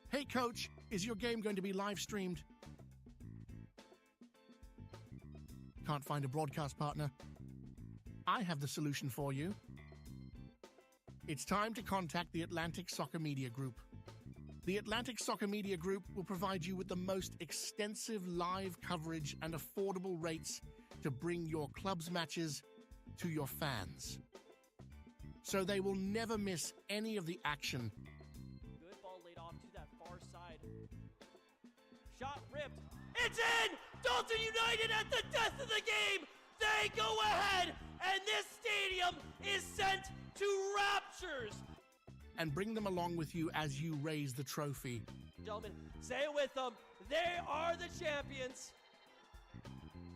Hey coach, is your game going to be live streamed? Can't find a broadcast partner? I have the solution for you. It's time to contact the Atlantic Soccer Media Group. The Atlantic Soccer Media Group will provide you with the most extensive live coverage and affordable rates to bring your club's matches to your fans. So they will never miss any of the action. Good ball laid off to that far side. Shot ripped. It's in! Dalton United at the death of the game! They go ahead, and this stadium is sent to raptures. And bring them along with you as you raise the trophy. Gentlemen, say it with them. They are the champions.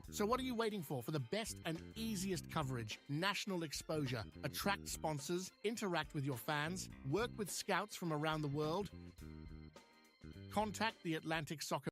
So what are you waiting for the best and easiest coverage, national exposure, attract sponsors, interact with your fans, work with scouts from around the world? contact the Atlantic Soccer.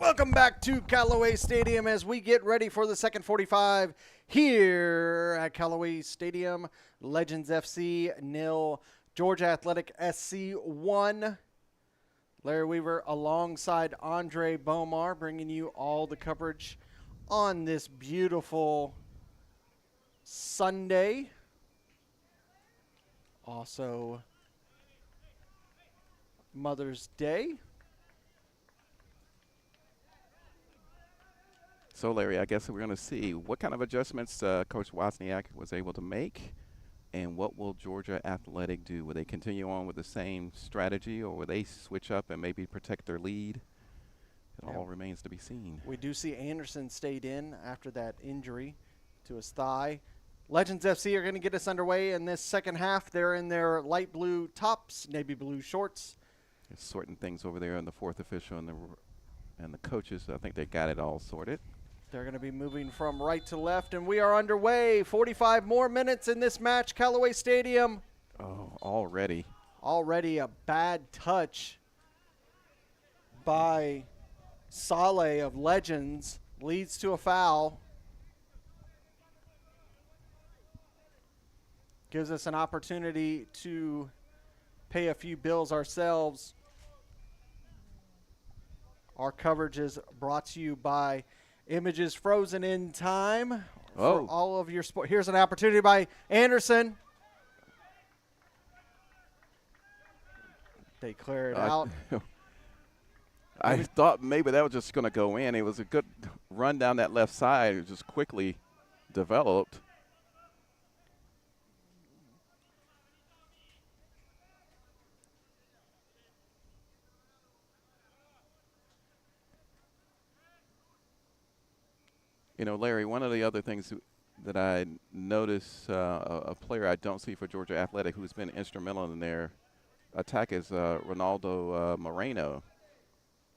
Welcome back to Callaway Stadium as we get ready for the second 45 here at Callaway Stadium. Legends FC 0, Georgia Athletic SC 1. Larry Weaver alongside Andre Bomar bringing you all the coverage on this beautiful Sunday. Also Mother's Day. So, Larry, I guess we're going to see what kind of adjustments Coach Wozniak was able to make, and what will Georgia Athletic do? Will they continue on with the same strategy, or will they switch up and maybe protect their lead? It all remains to be seen. We do see Anderson stayed in after that injury to his thigh. Legends FC are going to get us underway in this second half. They're in their light blue tops, navy blue shorts. They're sorting things over there in the fourth official and the coaches. I think they got it all sorted. They're going to be moving from right to left, and we are underway. 45 more minutes in this match, Callaway Stadium. Oh, already. Already a bad touch by Saleh of Legends leads to a foul. Gives us an opportunity to pay a few bills ourselves. Our coverage is brought to you by Images Frozen in Time, for all of your sport. Here's an opportunity by Anderson. They clear it out. I thought maybe that was just going to go in. It was a good run down that left side. It just quickly developed. You know, Larry, one of the other things that I notice, a player I don't see for Georgia Athletic who's been instrumental in their attack is Ronaldo Moreno.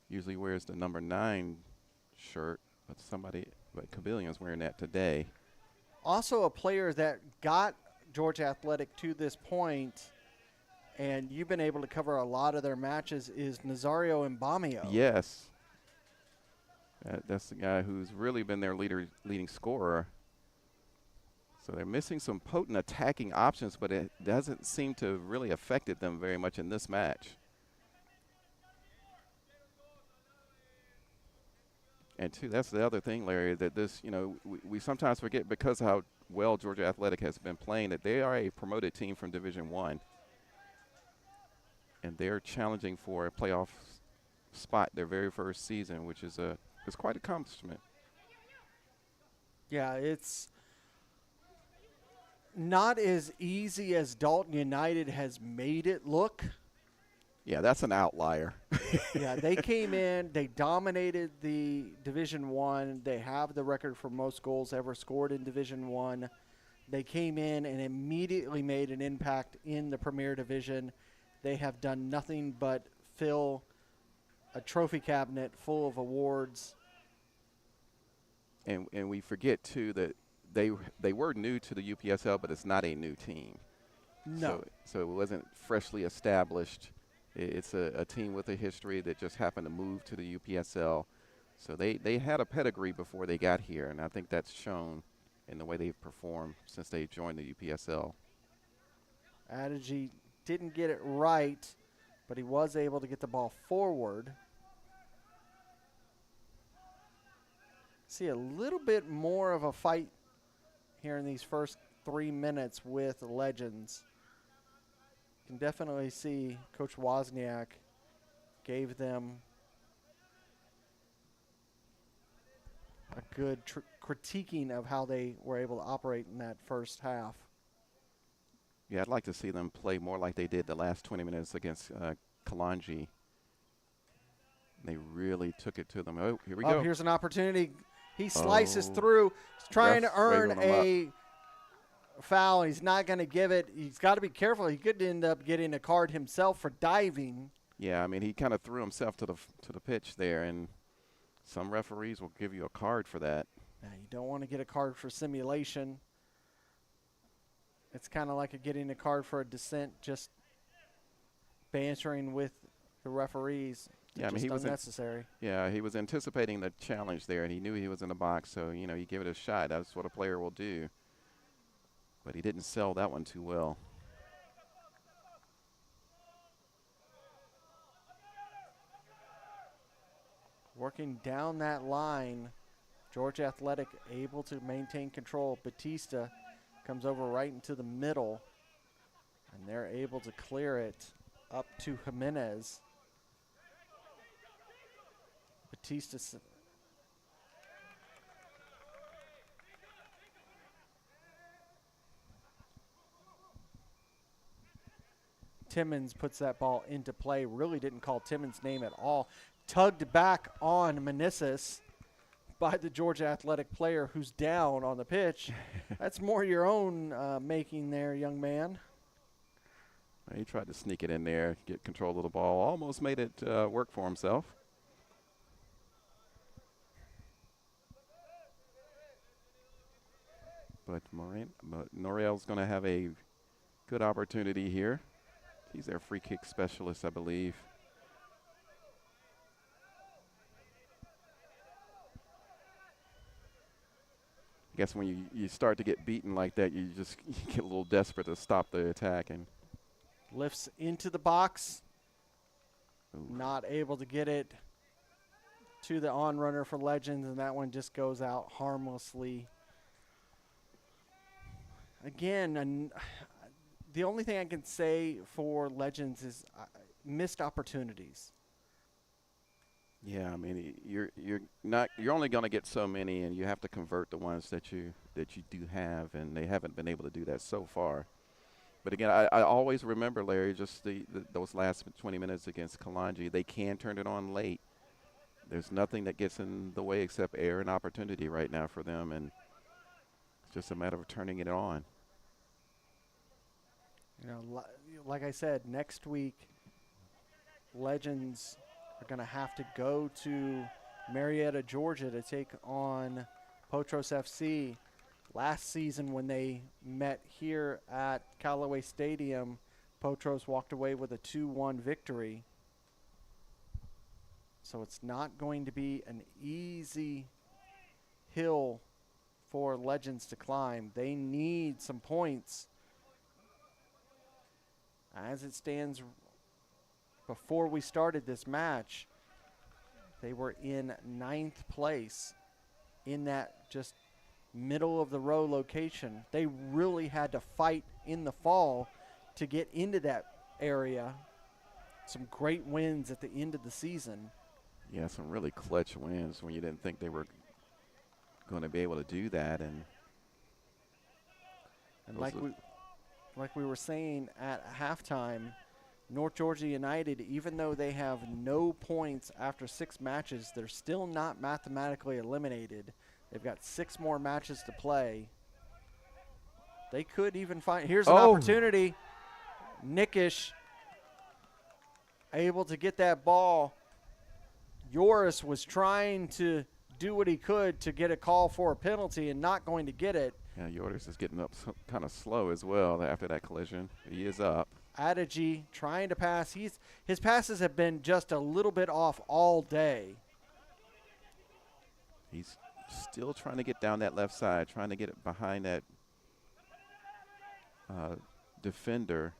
Usually wears the number 9 shirt, but Cavillion's wearing that today. Also a player that got Georgia Athletic to this point, and you've been able to cover a lot of their matches, is Nazario Mbamio. Yes. That's the guy who's really been their leading scorer. So they're missing some potent attacking options, but it doesn't seem to have really affected them very much in this match. And too, that's the other thing, Larry, that this, you know, we sometimes forget because of how well Georgia Athletic has been playing that they are a promoted team from Division I. And they're challenging for a playoff spot their very first season, which is quite an accomplishment. Yeah, it's not as easy as Dalton United has made it look. Yeah, that's an outlier. Yeah, they came in, they dominated the Division I. They have the record for most goals ever scored in Division I. They came in and immediately made an impact in the Premier Division. They have done nothing but fill a trophy cabinet full of awards. And we forget, too, that they were new to the UPSL, but it's not a new team. No. So it wasn't freshly established. It's a team with a history that just happened to move to the UPSL. So they had a pedigree before they got here, and I think that's shown in the way they've performed since they joined the UPSL. Adige didn't get it right, but he was able to get the ball forward. See a little bit more of a fight here in these first 3 minutes with Legends. You can definitely see Coach Wozniak gave them a good critiquing of how they were able to operate in that first half. Yeah, I'd like to see them play more like they did the last 20 minutes against Kalanji. They really took it to them. Oh, here we go. Here's an opportunity. He slices through. He's trying to earn a foul. He's not going to give it. He's got to be careful. He could end up getting a card himself for diving. Yeah, I mean, he kind of threw himself to the pitch there, and some referees will give you a card for that. Now, you don't want to get a card for simulation. It's kind of like getting a card for a dissent, just bantering with the referees. Yeah, I mean, he was unnecessary. He was anticipating the challenge there, and he knew he was in the box, so you know, you give it a shot. That's what a player will do. But he didn't sell that one too well. Working down that line, Georgia Athletic able to maintain control. Batista comes over right into the middle, and they're able to clear it up to Jimenez. Batista. Timmons puts that ball into play. Really didn't call Timmons' name at all. Tugged back on Meneses by the Georgia Athletic player who's down on the pitch. That's more your own making there, young man. He tried to sneak it in there, get control of the ball. Almost made it work for himself. But Norell's going to have a good opportunity here. He's their free kick specialist, I believe. I guess when you start to get beaten like that, you get a little desperate to stop the attack. And lifts into the box. Ooh. Not able to get it to the on runner for Legends, and that one just goes out harmlessly. again, the only thing I can say for Legends is missed opportunities. Yeah, I mean, you're only going to get so many, and you have to convert the ones that you do have, and they haven't been able to do that so far. But again, I always remember, Larry, just those last 20 minutes against Kalonji. They can turn it on late. There's nothing that gets in the way except air and opportunity right now for them, and it's just a matter of turning it on. You know, like I said, next week, Legends are going to have to go to Marietta, Georgia to take on Potros FC. Last season when they met here at Callaway Stadium, Potros walked away with a 2-1 victory. So it's not going to be an easy hill for Legends to climb. They need some points. As it stands, before we started this match, they were in 9th place in that just middle of the row location. They really had to fight in the fall to get into that area. Some great wins at the end of the season. Yeah, some really clutch wins when you didn't think they were going to be able to do that. And like we were saying at halftime, North Georgia United, even though they have no points after 6 matches, they're still not mathematically eliminated. They've got 6 more matches to play. They could even find, here's an opportunity. Nickish able to get that ball. Joris was trying to do what he could to get a call for a penalty and not going to get it. Yeah, Joris is getting up kind of slow as well after that collision. He is up. Adigi trying to pass. His passes have been just a little bit off all day. He's still trying to get down that left side, trying to get it behind that defender.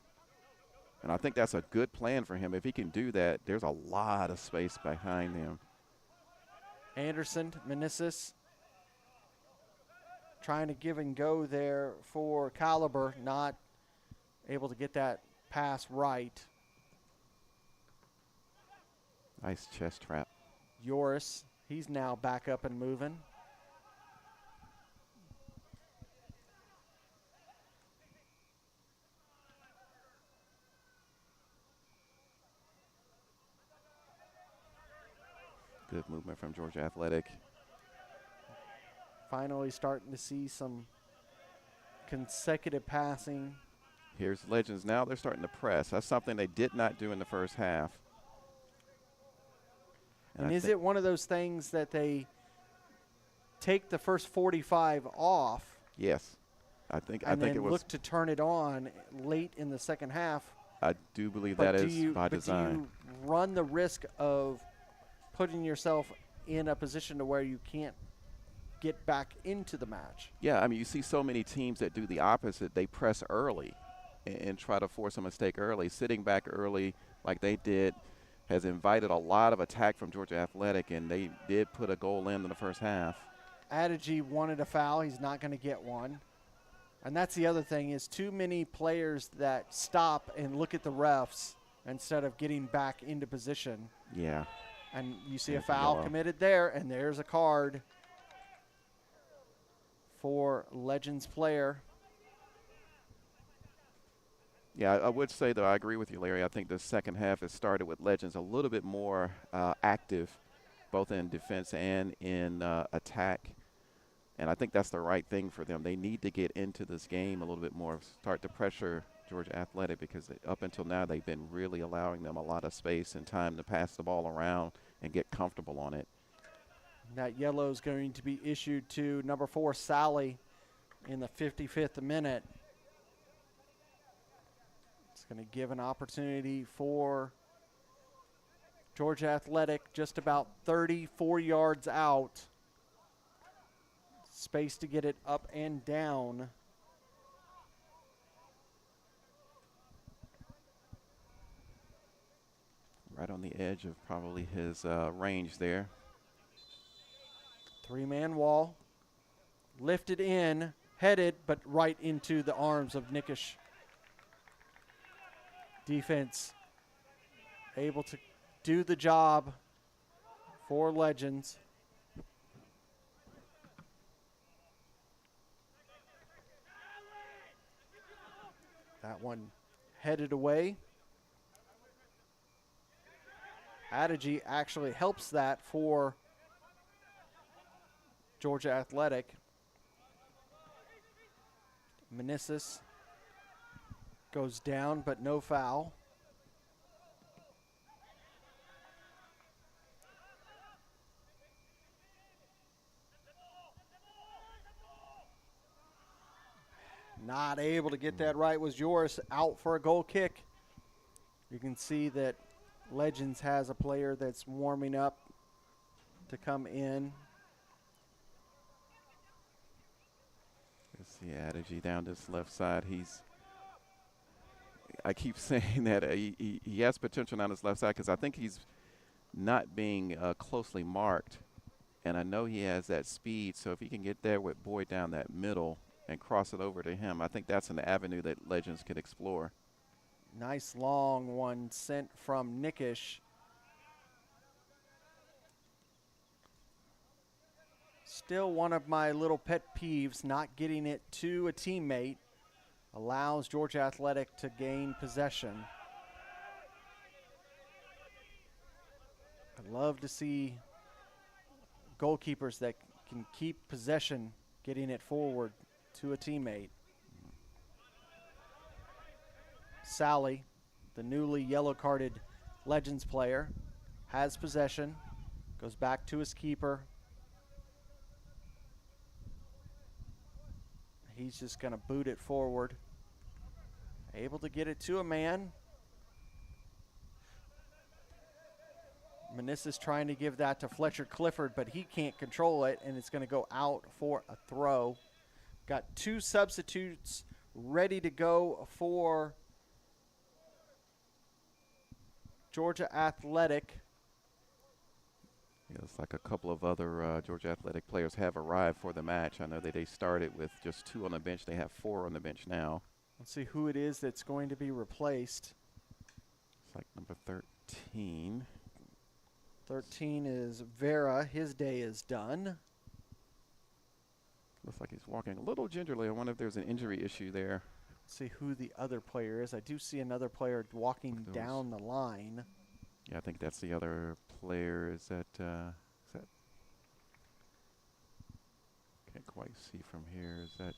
And I think that's a good plan for him. If he can do that, there's a lot of space behind him. Anderson, Meneses, trying to give and go there for Caliber, not able to get that pass right. Nice chest trap. Joris, he's now back up and moving. Good movement from Georgia Athletic. Finally starting to see some consecutive passing. Here's Legends now. They're starting to press. That's something they did not do in the first half. And is it one of those things that they take the first 45 off? Yes. I think it was. And then look to turn it on late in the second half. I do believe that is by design. Do you run the risk of putting yourself in a position to where you can't get back into the match? Yeah, I mean, you see so many teams that do the opposite. They press early and try to force a mistake early. Sitting back early like they did has invited a lot of attack from Georgia Athletic, and they did put a goal in the first half. Adigi wanted a foul. He's not going to get one. And that's the other thing is too many players that stop and look at the refs instead of getting back into position. Yeah. And you see a foul committed there, and there's a card for Legends player. Yeah, I would say, though, I agree with you, Larry. I think the second half has started with Legends a little bit more active, both in defense and in attack. And I think that's the right thing for them. They need to get into this game a little bit more, start to pressure Georgia Athletic, because up until now they've been really allowing them a lot of space and time to pass the ball around and get comfortable on it. That yellow is going to be issued to number 4, Sally, in the 55th minute. It's going to give an opportunity for Georgia Athletic just about 34 yards out. Space to get it up and down. Right on the edge of probably his range there. 3-man wall. Lifted in. headed, but right into the arms of Nickish. Defense able to do the job for Legends. That one headed away. Adigi actually helps that for Georgia Athletic. Meneses goes down, but no foul. Not able to get that right was Joris, out for a goal kick. You can see that Legends has a player that's warming up to come in. Let's see, Adigi down this left side. I keep saying that he has potential on his left side because I think he's not being closely marked. And I know he has that speed, so if he can get there with Boyd down that middle and cross it over to him, I think that's an avenue that Legends could explore. Nice long one sent from Nickish. Still one of my little pet peeves, not getting it to a teammate allows Georgia Athletic to gain possession. I'd love to see goalkeepers that can keep possession, getting it forward to a teammate. Sally, the newly yellow-carded Legends player, has possession, goes back to his keeper. He's just going to boot it forward. Able to get it to a man. Meneses trying to give that to Fletcher Clifford, but he can't control it, and it's going to go out for a throw. Got two substitutes ready to go for Georgia Athletic. Yeah, it's like a couple of other Georgia Athletic players have arrived for the match. I know that they started with just 2 on the bench. They have 4 on the bench now. Let's see who it is that's going to be replaced. It's like number 13. 13 is Vera. His day is done. Looks like he's walking a little gingerly. I wonder if there's an injury issue there. Let's see who the other player is. I do see another player walking down the line. Yeah, I think that's the other player. Is that can't quite see from here. Is that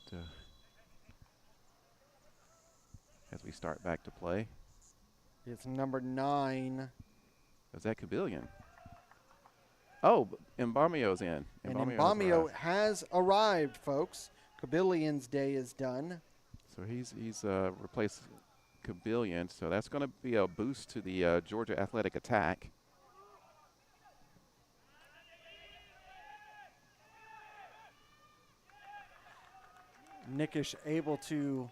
as we start back to play? It's number 9. Is that Kabillion? Oh, Mbamio's in. And Mbamio has arrived, folks. Kabillion's day is done. So he's replaced Kabillion, so that's going to be a boost to the Georgia Athletic attack. Nickish able to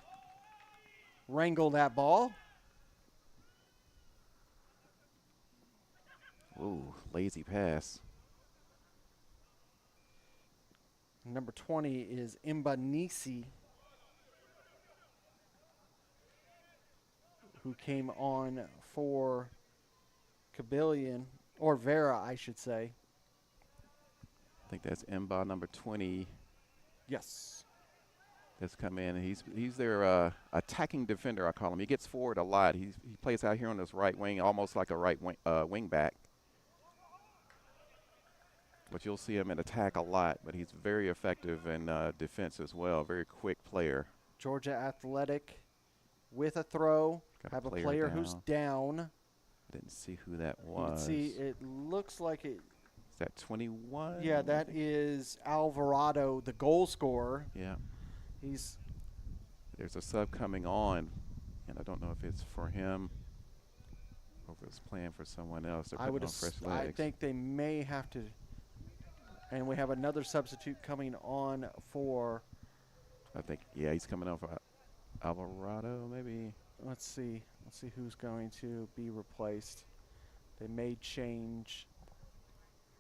wrangle that ball. Ooh, lazy pass. Number 20 is Imbanisi, who came on for Kabillion, or Vera, I should say. I think that's Mba, number 20. Yes. That's come in. He's their attacking defender, I call him. He gets forward a lot. He plays out here on his right wing, almost like a right wing back. But you'll see him in attack a lot, but he's very effective in defense as well. Very quick player. Georgia Athletic with a throw. Have a player who's down. I didn't see who that was. You can see it looks like it. Is that 21? Yeah, that is Alvarado, the goal scorer. Yeah. There's a sub coming on, and I don't know if it's for him or if it's playing for someone else. They're putting on fresh legs. I think they may have to. And we have another substitute coming on for. I think, yeah, he's coming on for Alvarado, maybe. Let's see who's going to be replaced. They may change.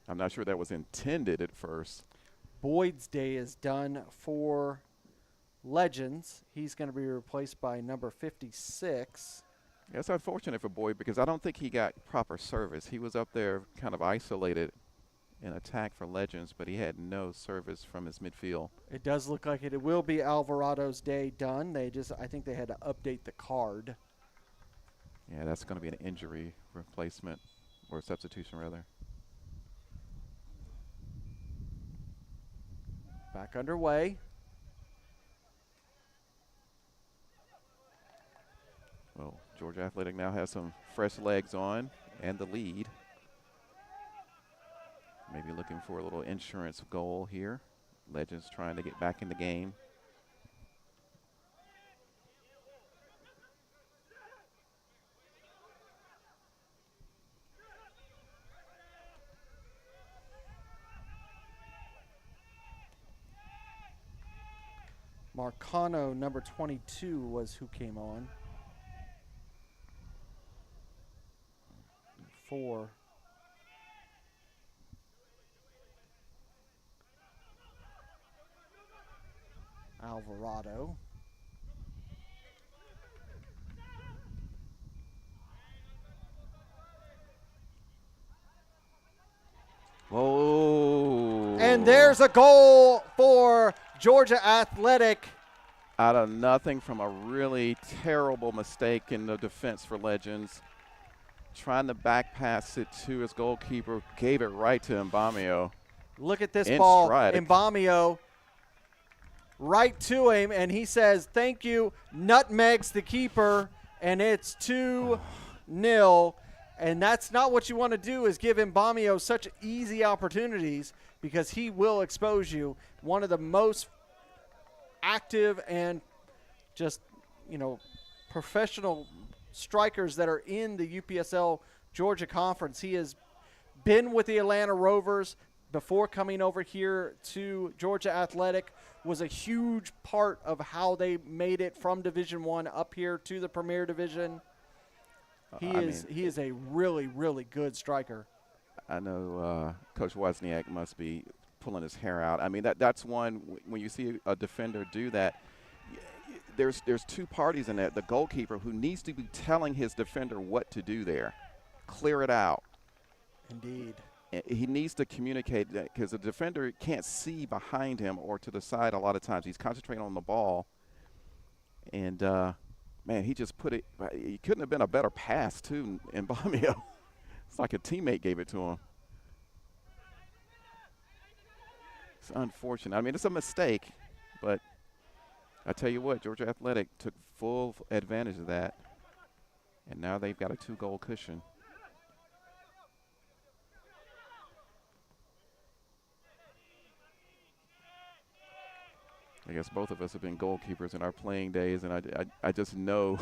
I'm not sure that was intended at first. Boyd's day is done for Legends. He's going to be replaced by number 56. It's unfortunate for Boyd because I don't think he got proper service. He was up there kind of isolated in attack for Legends, but he had no service from his midfield. It does look like it will be Alvarado's day done. I think they had to update the card. Yeah, that's going to be an injury replacement or substitution rather. Back underway. Well, Georgia Athletic now has some fresh legs on and the lead. Maybe looking for a little insurance goal here. Legends trying to get back in the game. Marcano, number 22, was who came on. 4. Alvarado. Whoa. And there's a goal for Georgia Athletic. Out of nothing from a really terrible mistake in the defense for Legends. Trying to back pass it to his goalkeeper, gave it right to Mbamio. Look at this In ball. stride. Mbamio right to him, and he says, thank you, nutmegs the keeper, and it's 2-0. And that's not what you want to do, is give Mbamio such easy opportunities, because he will expose you. One of the most active and just, professional strikers that are in the UPSL Georgia Conference. He has been with the Atlanta Rovers before coming over here to Georgia Athletic, was a huge part of how they made it from Division I up here to the Premier Division. He is a really, really good striker. I know Coach Wozniak must be pulling his hair out. I mean, that's one, when you see a defender do that, there's two parties in that. The goalkeeper, who needs to be telling his defender what to do there. Clear it out. Indeed. He needs to communicate that, because the defender can't see behind him or to the side a lot of times. He's concentrating on the ball. And, man, he just put it – he couldn't have been a better pass, too, in Mbamio. It's like a teammate gave it to him. It's unfortunate. I mean, it's a mistake, but I tell you what, Georgia Athletic took full advantage of that, and now they've got a 2-goal cushion. I guess both of us have been goalkeepers in our playing days, and I just know,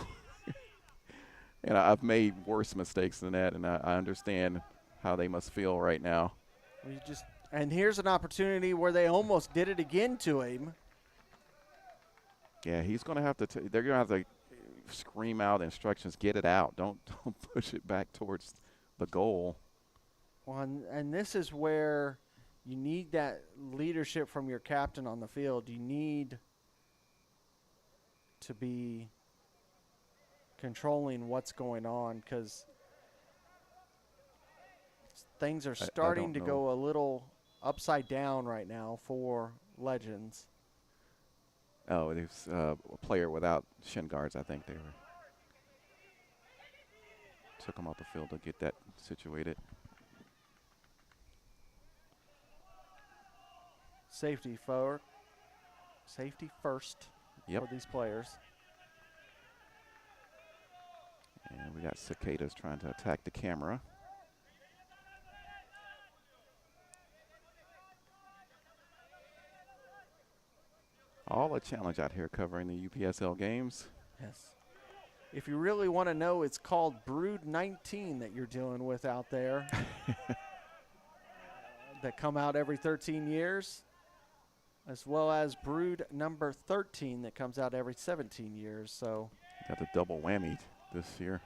and I've made worse mistakes than that, and I understand how they must feel right now. And here's an opportunity where they almost did it again to him. Yeah, he's going to have to – they're going to have to scream out instructions, get it out. Don't push it back towards the goal. Well, and this is where you need that leadership from your captain on the field. You need to be controlling what's going on, because things are starting to go a little upside down right now for Legends. Oh, there's a player without shin guards, I think they took him off the field to get that situated. Safety first for these players. And we got Cicadas trying to attack the camera. All a challenge out here covering the UPSL games. Yes. If you really want to know, it's called Brood 19 that you're dealing with out there. That come out every 13 years, as well as Brood number 13 that comes out every 17 years. So got the double whammy this year.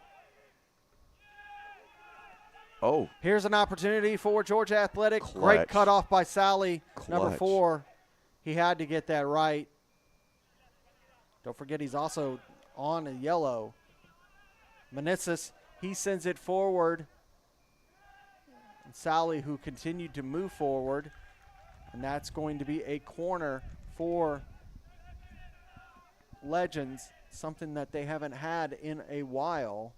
Oh. Here's an opportunity for Georgia Athletic. Clutch. Great cutoff by Sally, number Clutch. 4. He had to get that right. Don't forget he's also on a yellow. Meneses, he sends it forward. And Sally, who continued to move forward. And that's going to be a corner for Legends, something that they haven't had in a while.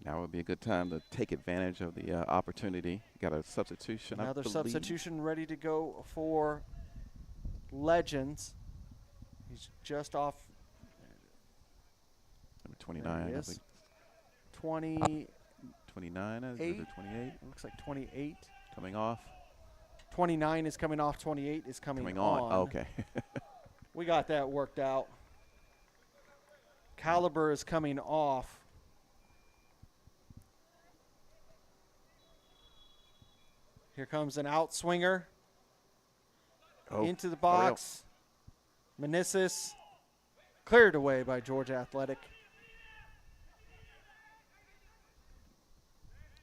Now would be a good time to take advantage of the opportunity. Got a substitution. Another substitution ready to go for Legends. He's just off. Number 29. I think. 29. 28. Looks like 28. Coming off. 29 is coming off. 28 is coming on. Oh, okay. We got that worked out. Caliber is coming off. Here comes an outswinger. Into the box. Meneses cleared away by Georgia Athletic.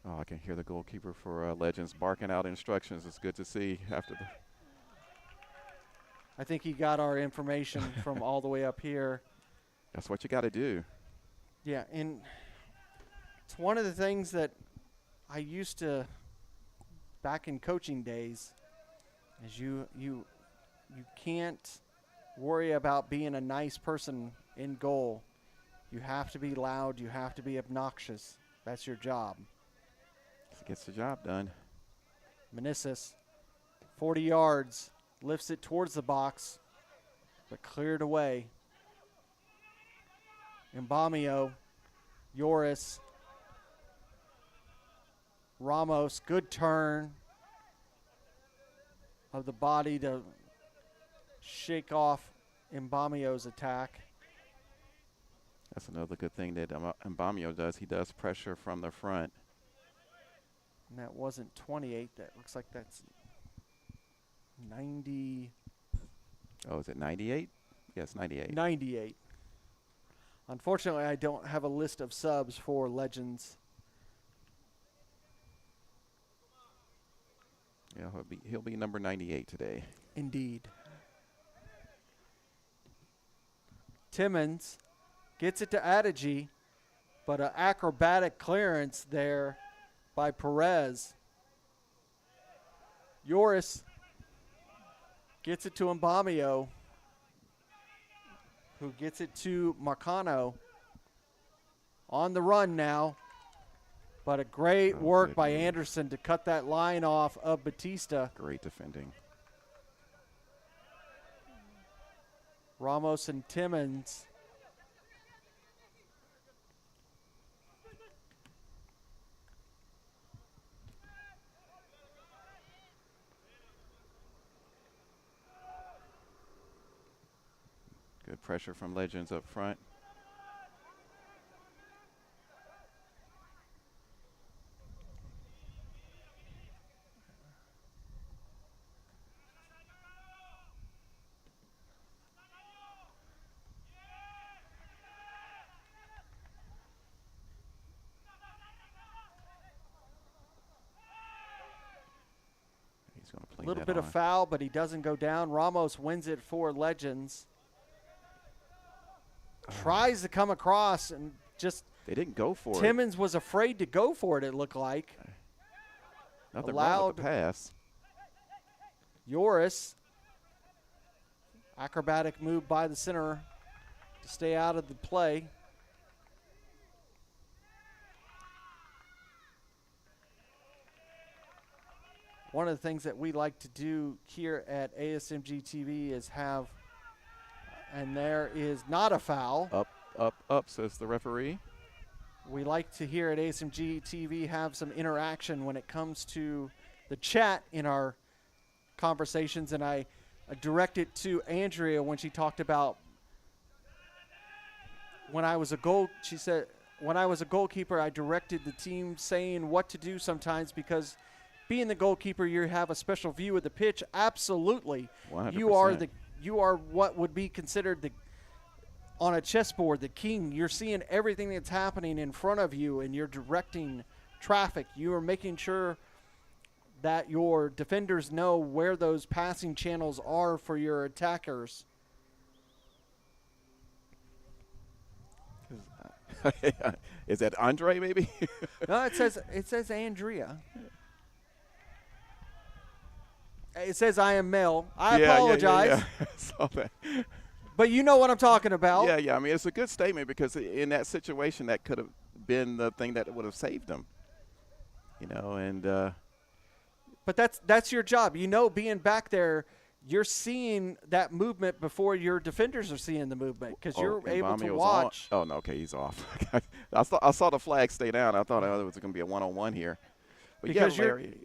Oh, I can hear the goalkeeper for Legends barking out instructions. It's good to see after the. I think he got our information from all the way up here. That's what you got to do. Yeah, and it's one of the things that I used to, back in coaching days, is you can't worry about being a nice person in goal. You have to be loud. You have to be obnoxious. That's your job. Gets the job done. Meneses, 40 yards, lifts it towards the box, but cleared away. Mbamio, Yoris, Ramos, good turn of the body to shake off Mbamio's attack. That's another good thing that Mbamio does. He does pressure from the front. And that wasn't 28. That looks like that's 90. Oh, is it 98? Yes, 98. 98. Unfortunately, I don't have a list of subs for Legends. Yeah, he'll be number 98 today. Indeed. Timmons gets it to Adige, but an acrobatic clearance there by Perez. Yoris gets it to Mbamio, who gets it to Marcano. On the run now, but a great work by Anderson to cut that line off of Batista. Great defending. Ramos and Timmons. Good pressure from Legends up front. He's going to play A little that bit on. of foul, but he doesn't go down. Ramos wins it for Legends. Tries to come across and just They didn't go for it. Timmons was afraid to go for it, it looked like. Nothing wrong with the pass. Yoris. Acrobatic move by the center to stay out of the play. One of the things that we like to do here at ASMG TV is have, and there is not a foul. Up, says the referee. We like to here at ASMG TV have some interaction when it comes to the chat in our conversations, and I direct it to Andrea when she talked about she said, when I was a goalkeeper, I directed the team saying what to do sometimes because being the goalkeeper, you have a special view of the pitch. Absolutely. 100%. You are what would be considered on a chessboard, the king. You're seeing everything that's happening in front of you, and you're directing traffic. You are making sure that your defenders know where those passing channels are for your attackers. Is that Andre maybe? No, it says Andrea. It says I am male. I apologize. Yeah. I saw that. But you know what I'm talking about. Yeah. I mean, it's a good statement because in that situation, that could have been the thing that would have saved him. You know, and but that's your job. You know, being back there, you're seeing that movement before your defenders are seeing the movement because you're able to watch. Oh no, okay, he's off. I saw the flag stay down. I thought it was going to be a one-on-one here. But because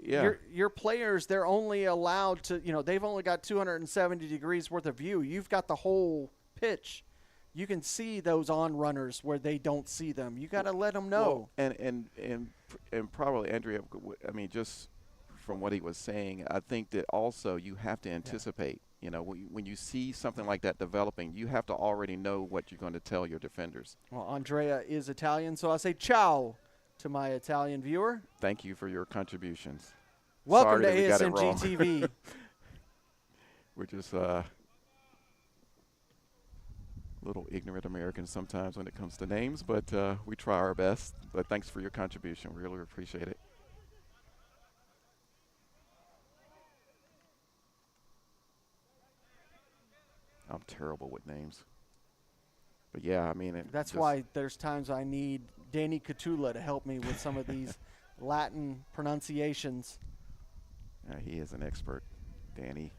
yeah, your players, they're only allowed to, they've only got 270 degrees worth of view. You've got the whole pitch. You can see those on runners where they don't see them. You got to let them know. Well, and probably Andrea, I mean, just from what he was saying, I think that also you have to anticipate. Yeah. You know, when you see something like that developing, you have to already know what you're going to tell your defenders. Well, Andrea is Italian, so I say ciao to my Italian viewer. Thank you for your contributions. Welcome Sorry to ASMG TV. We're just little ignorant Americans sometimes when it comes to names, but we try our best. But thanks for your contribution. We really appreciate it. I'm terrible with names. But, yeah, I mean. That's why there's times I need Danny Catula to help me with some of these Latin pronunciations. He is an expert, Danny.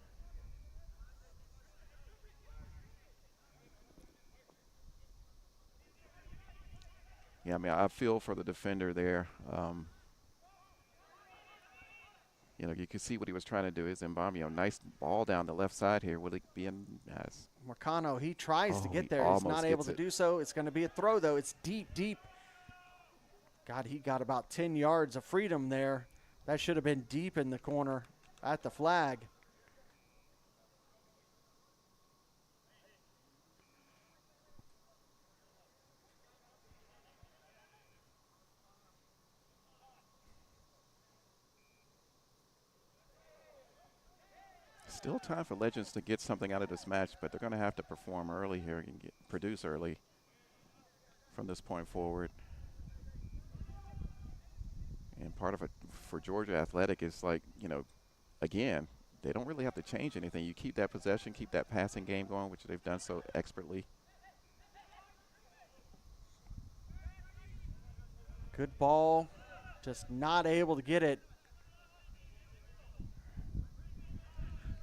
Yeah, I mean, I feel for the defender there. You know, you can see what he was trying to do. Is Mbamio, nice ball down the left side here. Will it be in? Marcano, he tries to get there. He's not able to do so. It's going to be a throw, though. It's deep. God, he got about 10 yards of freedom there. That should have been deep in the corner at the flag. Still time for Legends to get something out of this match, but they're going to have to perform early here and produce early from this point forward. And part of it for Georgia Athletic is like, you know, again, they don't really have to change anything. You keep that possession, keep that passing game going, which they've done so expertly. Good ball, just not able to get it.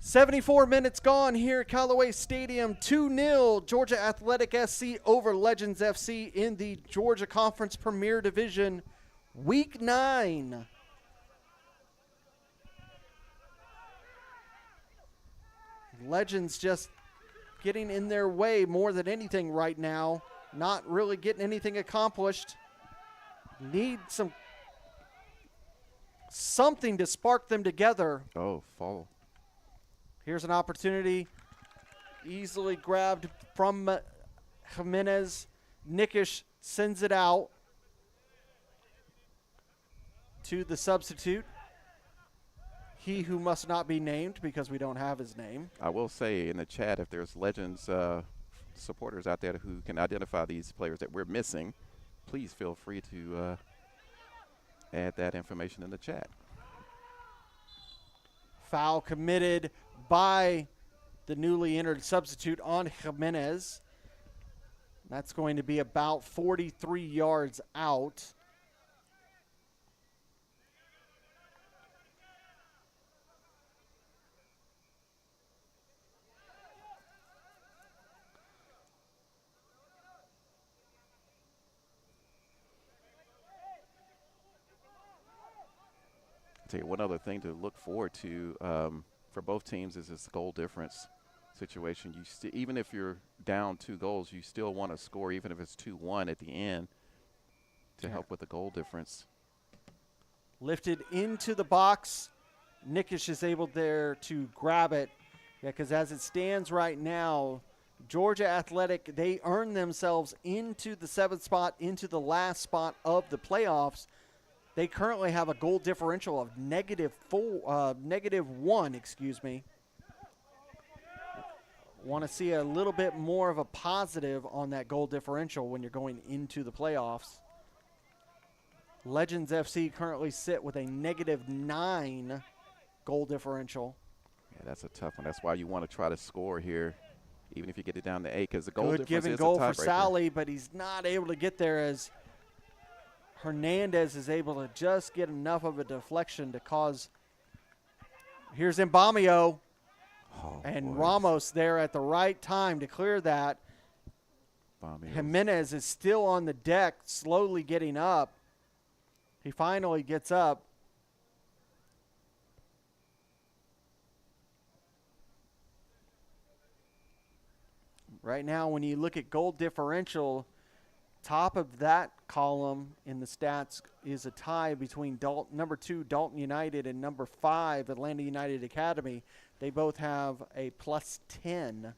74 minutes gone here at Callaway Stadium. 2-0 Georgia Athletic SC over Legends FC in the Georgia Conference Premier Division, Week 9. Legends just getting in their way more than anything right now. Not really getting anything accomplished. Need something to spark them together. Oh, fall. Here's an opportunity, easily grabbed from Jimenez. Nickish sends it out to the substitute. He who must not be named because we don't have his name. I will say in the chat, if there's Legends supporters out there who can identify these players that we're missing, please feel free to add that information in the chat. Foul committed by the newly entered substitute on Jimenez. That's going to be about 43 yards out. I'll tell you one other thing to look forward to for both teams is this goal difference situation. Even if you're down 2 goals, you still want to score, even if it's 2-1 at the end, to help with the goal difference. Lifted into the box. Nickish is able there to grab it. Yeah, because as it stands right now, Georgia Athletic, they earn themselves into the 7th spot, into the last spot of the playoffs. They currently have a goal differential of -1, excuse me. Want to see a little bit more of a positive on that goal differential when you're going into the playoffs. Legends FC currently sit with a -9 goal differential. Yeah, that's a tough one. That's why you want to try to score here, even if you get it down to 8, because the goal Good difference given is goal a for tiebreaker. Sally, but he's not able to get there as Hernandez is able to just get enough of a deflection to cause. Here's Mbamio. Oh, And boy. Ramos there at the right time to clear that. Mbamio's- Jimenez is still on the deck, slowly getting up. He finally gets up. Right now, when you look at goal differential, top of that column in the stats is a tie between number 2 Dalton United and number 5 Atlanta United Academy. They both have a +10.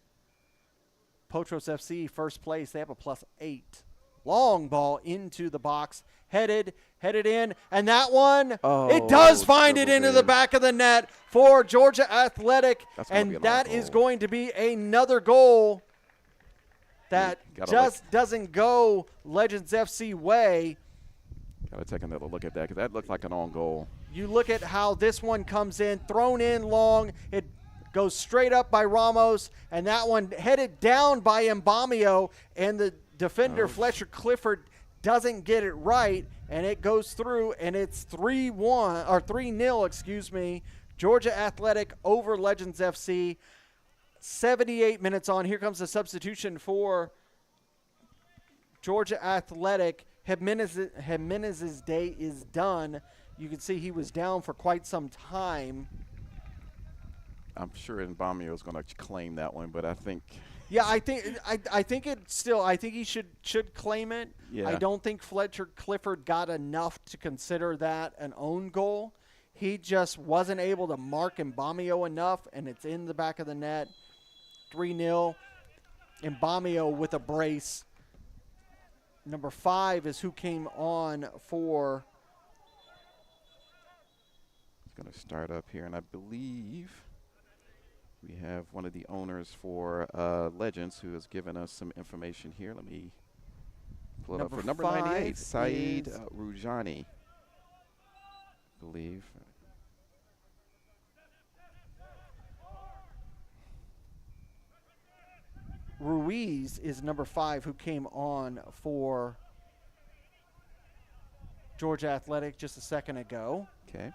Potros FC, first place, they have a +8. Long ball into the box, headed in, and that one, it does find it into the back of the net for Georgia Athletic, and that is going to be another goal that just doesn't go Legends FC way. Got to take another look at that, because that looked like an on goal. You look at how this one comes in, thrown in long. It goes straight up by Ramos, and that one headed down by Mbamio, and the defender, Fletcher Clifford, doesn't get it right, and it goes through, and it's 3-1 or 3-0, excuse me. Georgia Athletic over Legends FC. 78 minutes on. Here comes the substitution for Georgia Athletic. Jimenez's day is done. You can see he was down for quite some time. I'm sure Mbamio is going to claim that one, but I think. Yeah, I think it still. I think he should claim it. Yeah. I don't think Fletcher Clifford got enough to consider that an own goal. He just wasn't able to mark Mbamio enough, and it's in the back of the net. 3-0. Mbamio with a brace. Number 5 is who came on for. It's going to start up here, and I believe we have one of the owners for Legends who has given us some information here. Let me pull it up for number 98, Saeed Rujani, I believe. Ruiz is number 5 who came on for Georgia Athletic just a second ago. Okay.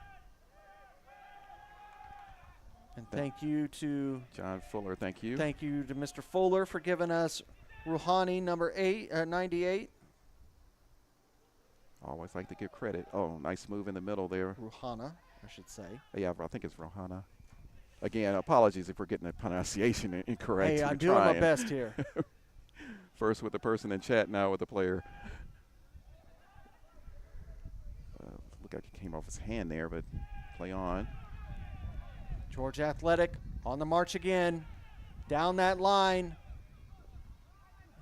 And thank you to John Fuller, thank you. Thank you to Mr. Fuller for giving us Rouhani, number 98. Always like to give credit. Oh, nice move in the middle there. Rouhana, I should say. Yeah, I think it's Rohana. Again, apologies if we're getting the pronunciation incorrect. Hey, I'm doing my best here. First with the person in chat, now with the player. Look like it came off his hand there, but play on. Georgia Athletic on the march again. Down that line.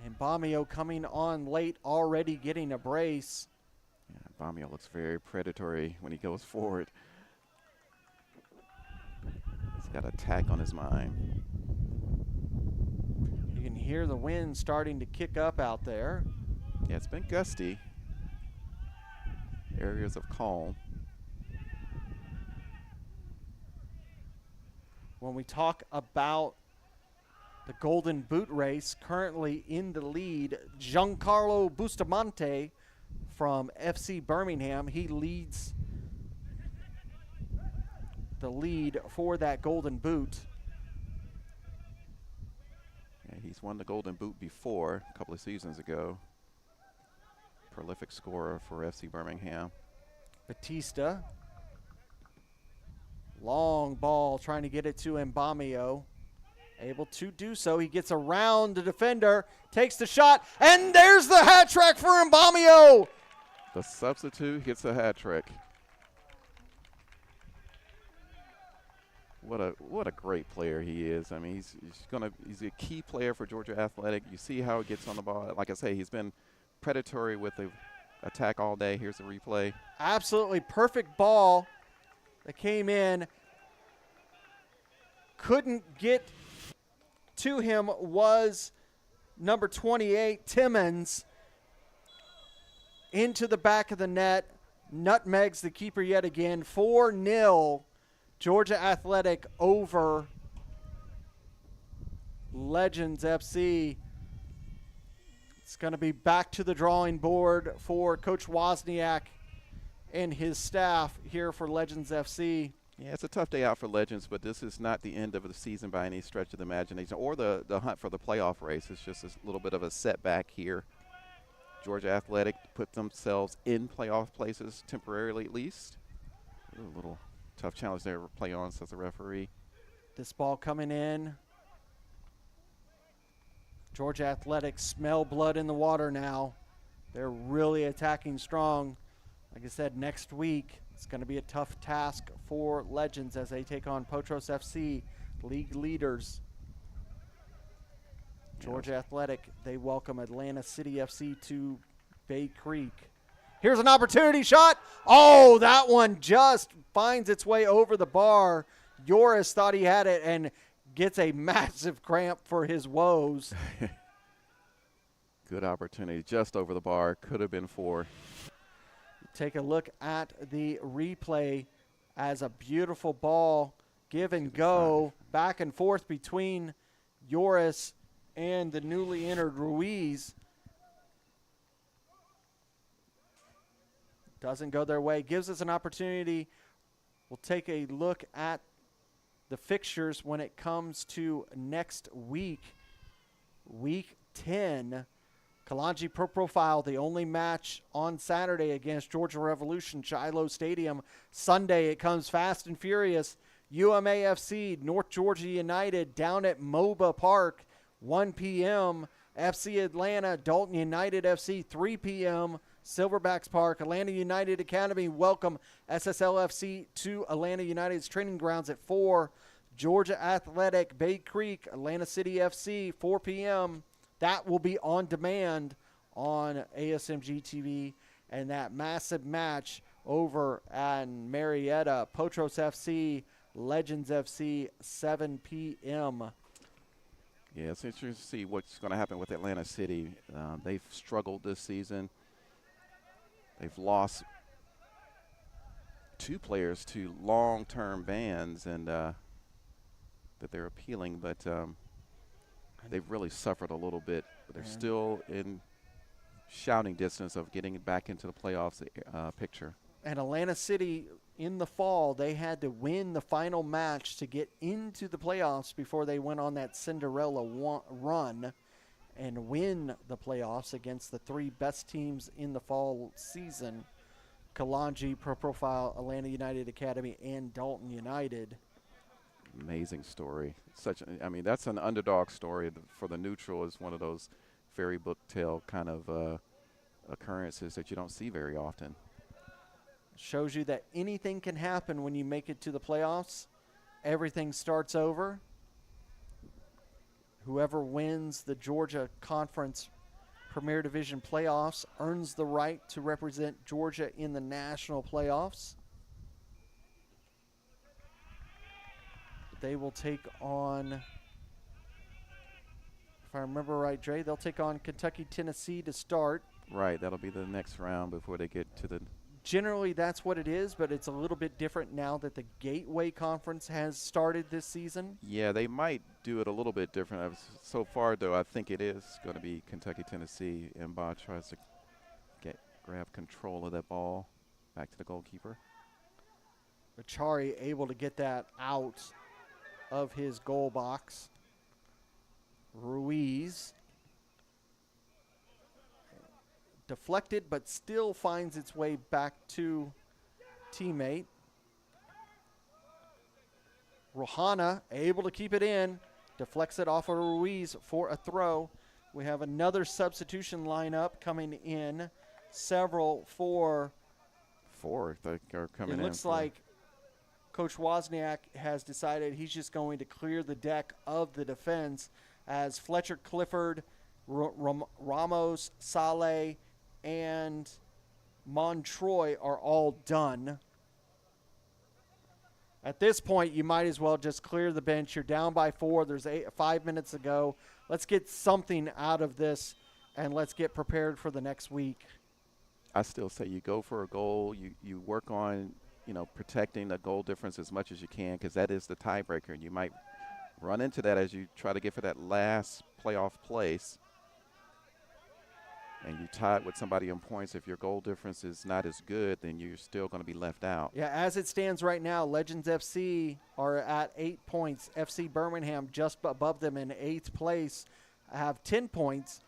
And Mbamio coming on late, already getting a brace. Yeah, Mbamio looks very predatory when he goes forward. He's got attack on his mind. You can hear the wind starting to kick up out there. Yeah, it's been gusty. Areas of calm. When we talk about the Golden Boot race, currently in the lead, Giancarlo Bustamante from FC Birmingham. He leads the lead for that Golden Boot. Yeah, he's won the Golden Boot before, a couple of seasons ago. Prolific scorer for FC Birmingham. Batista. Long ball trying to get it to Mbamio. Able to do so. He gets around the defender, takes the shot, and there's the hat trick for Mbamio. The substitute gets a hat trick. What a great player he is. I mean, he's a key player for Georgia Athletic. You see how he gets on the ball. Like I say, he's been predatory with the attack all day. Here's the replay. Absolutely perfect ball that came in. Couldn't get to him was number 28, Timmons, into the back of the net. Nutmegs the keeper yet again. 4-0, Georgia Athletic over Legends FC. It's going to be back to the drawing board for Coach Wozniak and his staff here for Legends FC. Yeah, it's a tough day out for Legends, but this is not the end of the season by any stretch of the imagination or the hunt for the playoff race. It's just a little bit of a setback here. Georgia Athletic put themselves in playoff places temporarily at least. A little tough challenge there to play on, says the referee. This ball coming in. Georgia Athletic smell blood in the water now. They're really attacking strong. Like I said, next week it's going to be a tough task for Legends as they take on Potros FC, league leaders. Georgia Athletic, they welcome Atlanta City FC to Bay Creek. Here's an opportunity shot. Oh, that one just finds its way over the bar. Joris thought he had it and gets a massive cramp for his woes. Good opportunity just over the bar. Could have been 4. Take a look at the replay as a beautiful ball, give and go, back and forth between Joris and the newly entered Ruiz. Doesn't go their way. Gives us an opportunity. We'll take a look at the fixtures when it comes to next week. Week 10. Kalanji Pro Profile, the only match on Saturday against Georgia Revolution, Shiloh Stadium. Sunday, it comes fast and furious. UMAFC, North Georgia United, down at MOBA Park, 1 p.m. FC Atlanta, Dalton United FC, 3 p.m. Silverbacks Park, Atlanta United Academy welcome SSLFC to Atlanta United's training grounds at 4. Georgia Athletic, Bay Creek, Atlanta City FC, 4 p.m. That will be on demand on ASMG TV. And that massive match over at Marietta, Potros FC, Legends FC, 7 p.m. Yeah, it's interesting to see what's going to happen with Atlanta City. They've struggled this season. They've lost 2 players to long-term bans and that they're appealing, but they've really suffered a little bit. But they're still in shouting distance of getting back into the playoffs picture. And Atlanta City, in the fall, they had to win the final match to get into the playoffs before they went on that Cinderella run and win the playoffs against the 3 best teams in the fall season, Kalanji, Pro Profile, Atlanta United Academy, and Dalton United. Amazing story. I mean, that's an underdog story for the neutral. Is one of those fairy book tale kind of occurrences that you don't see very often. Shows you that anything can happen when you make it to the playoffs. Everything starts over. Whoever wins the Georgia Conference Premier Division playoffs earns the right to represent Georgia in the national playoffs. They will take on, if I remember right, Dre, they'll take on Kentucky, Tennessee to start. Right, that'll be the next round before they get to the... Generally, that's what it is, but it's a little bit different now that the Gateway Conference has started this season. Yeah, they might do it a little bit different. So far, though, I think it is going to be Kentucky, Tennessee. Mba tries to grab control of that ball. Back to the goalkeeper. Achari able to get that out of his goal box. Ruiz. Deflected, but still finds its way back to teammate. Rohana able to keep it in. Deflects it off of Ruiz for a throw. We have another substitution lineup coming in. Several for... 4 that are coming in. It looks like Coach Wozniak has decided he's just going to clear the deck of the defense as Fletcher Clifford, Ramos, Saleh, and Montroy are all done. At this point, you might as well just clear the bench. You're down by 4. There's 5 minutes to go. Let's get something out of this, and let's get prepared for the next week. I still say you go for a goal. You work on, protecting the goal difference as much as you can, because that is the tiebreaker. And you might run into that as you try to get for that last playoff place. And you tie it with somebody in points. If your goal difference is not as good, then you're still going to be left out. Yeah, as it stands right now, Legends FC are at 8 points. FC Birmingham just above them in 8th place have 10 points.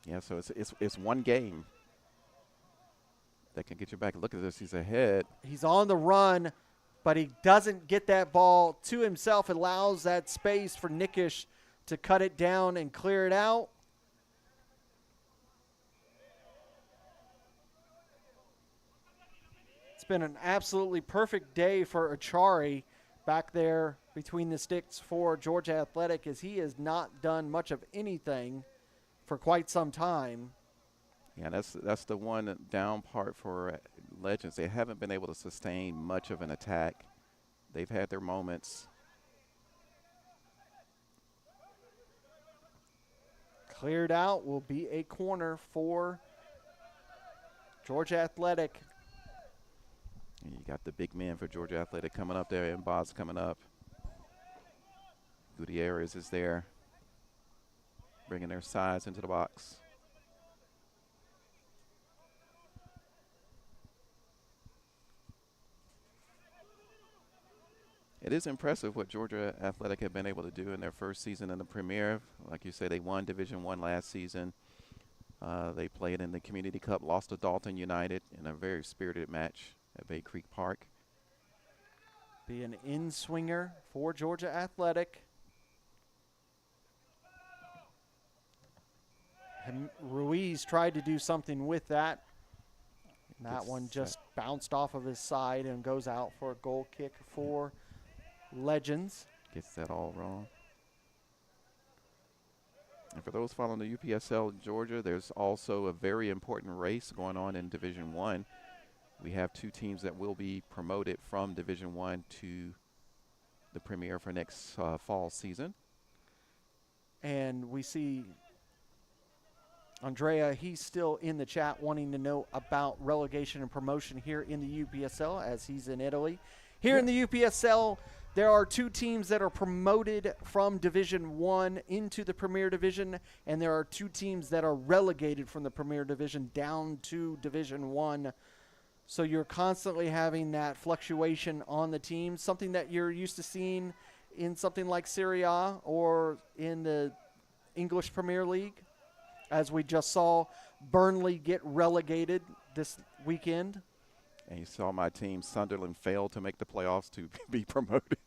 Yeah, so it's one game that can get you back. Look at this. He's ahead. He's on the run, but he doesn't get that ball to himself. It allows that space for Nickish to cut it down and clear it out. It's been an absolutely perfect day for Achari back there between the sticks for Georgia Athletic, as he has not done much of anything for quite some time. Yeah, that's the one down part for Legends. They haven't been able to sustain much of an attack. They've had their moments. Cleared out will be a corner for Georgia Athletic. And you got the big man for Georgia Athletic coming up there, and Bob's coming up. Gutierrez is there, bringing their size into the box. It is impressive what Georgia Athletic have been able to do in their first season in the Premier. Like you say, they won Division I last season. They played in the Community Cup, lost to Dalton United in a very spirited match at Bay Creek Park. Be an in-swinger for Georgia Athletic. Ruiz tried to do something with that. And that one just bounced off of his side and goes out for a goal kick for Legends. Gets that all wrong. And for those following the UPSL Georgia, there's also a very important race going on in Division I. We have 2 teams that will be promoted from Division I to the Premier for next fall season. And we see Andrea, he's still in the chat wanting to know about relegation and promotion here in the UPSL, as he's in Italy. Here in the UPSL, there are 2 teams that are promoted from Division I into the Premier Division, and there are 2 teams that are relegated from the Premier Division down to Division I. So you're constantly having that fluctuation on the team, something that you're used to seeing in something like Serie A or in the English Premier League, as we just saw Burnley get relegated this weekend. And you saw my team, Sunderland, fail to make the playoffs to be promoted.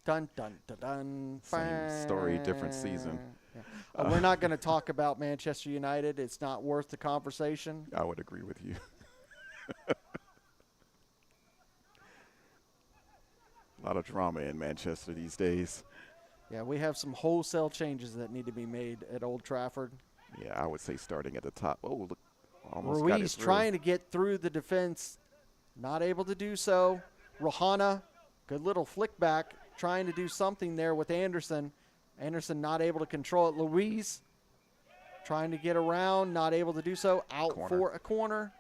Dun, dun, dun, dun. Same story, different season. Yeah. We're not going to talk about Manchester United. It's not worth the conversation. I would agree with you. A lot of drama in Manchester these days. Yeah, we have some wholesale changes that need to be made at Old Trafford. Yeah, I would say starting at the top. Oh, look, almost got it Ruiz through. trying to get through the defense, not able to do so. Rohana, good little flick back, trying to do something there with Anderson. Anderson not able to control it. Luis trying to get around, not able to do so. Out for a corner.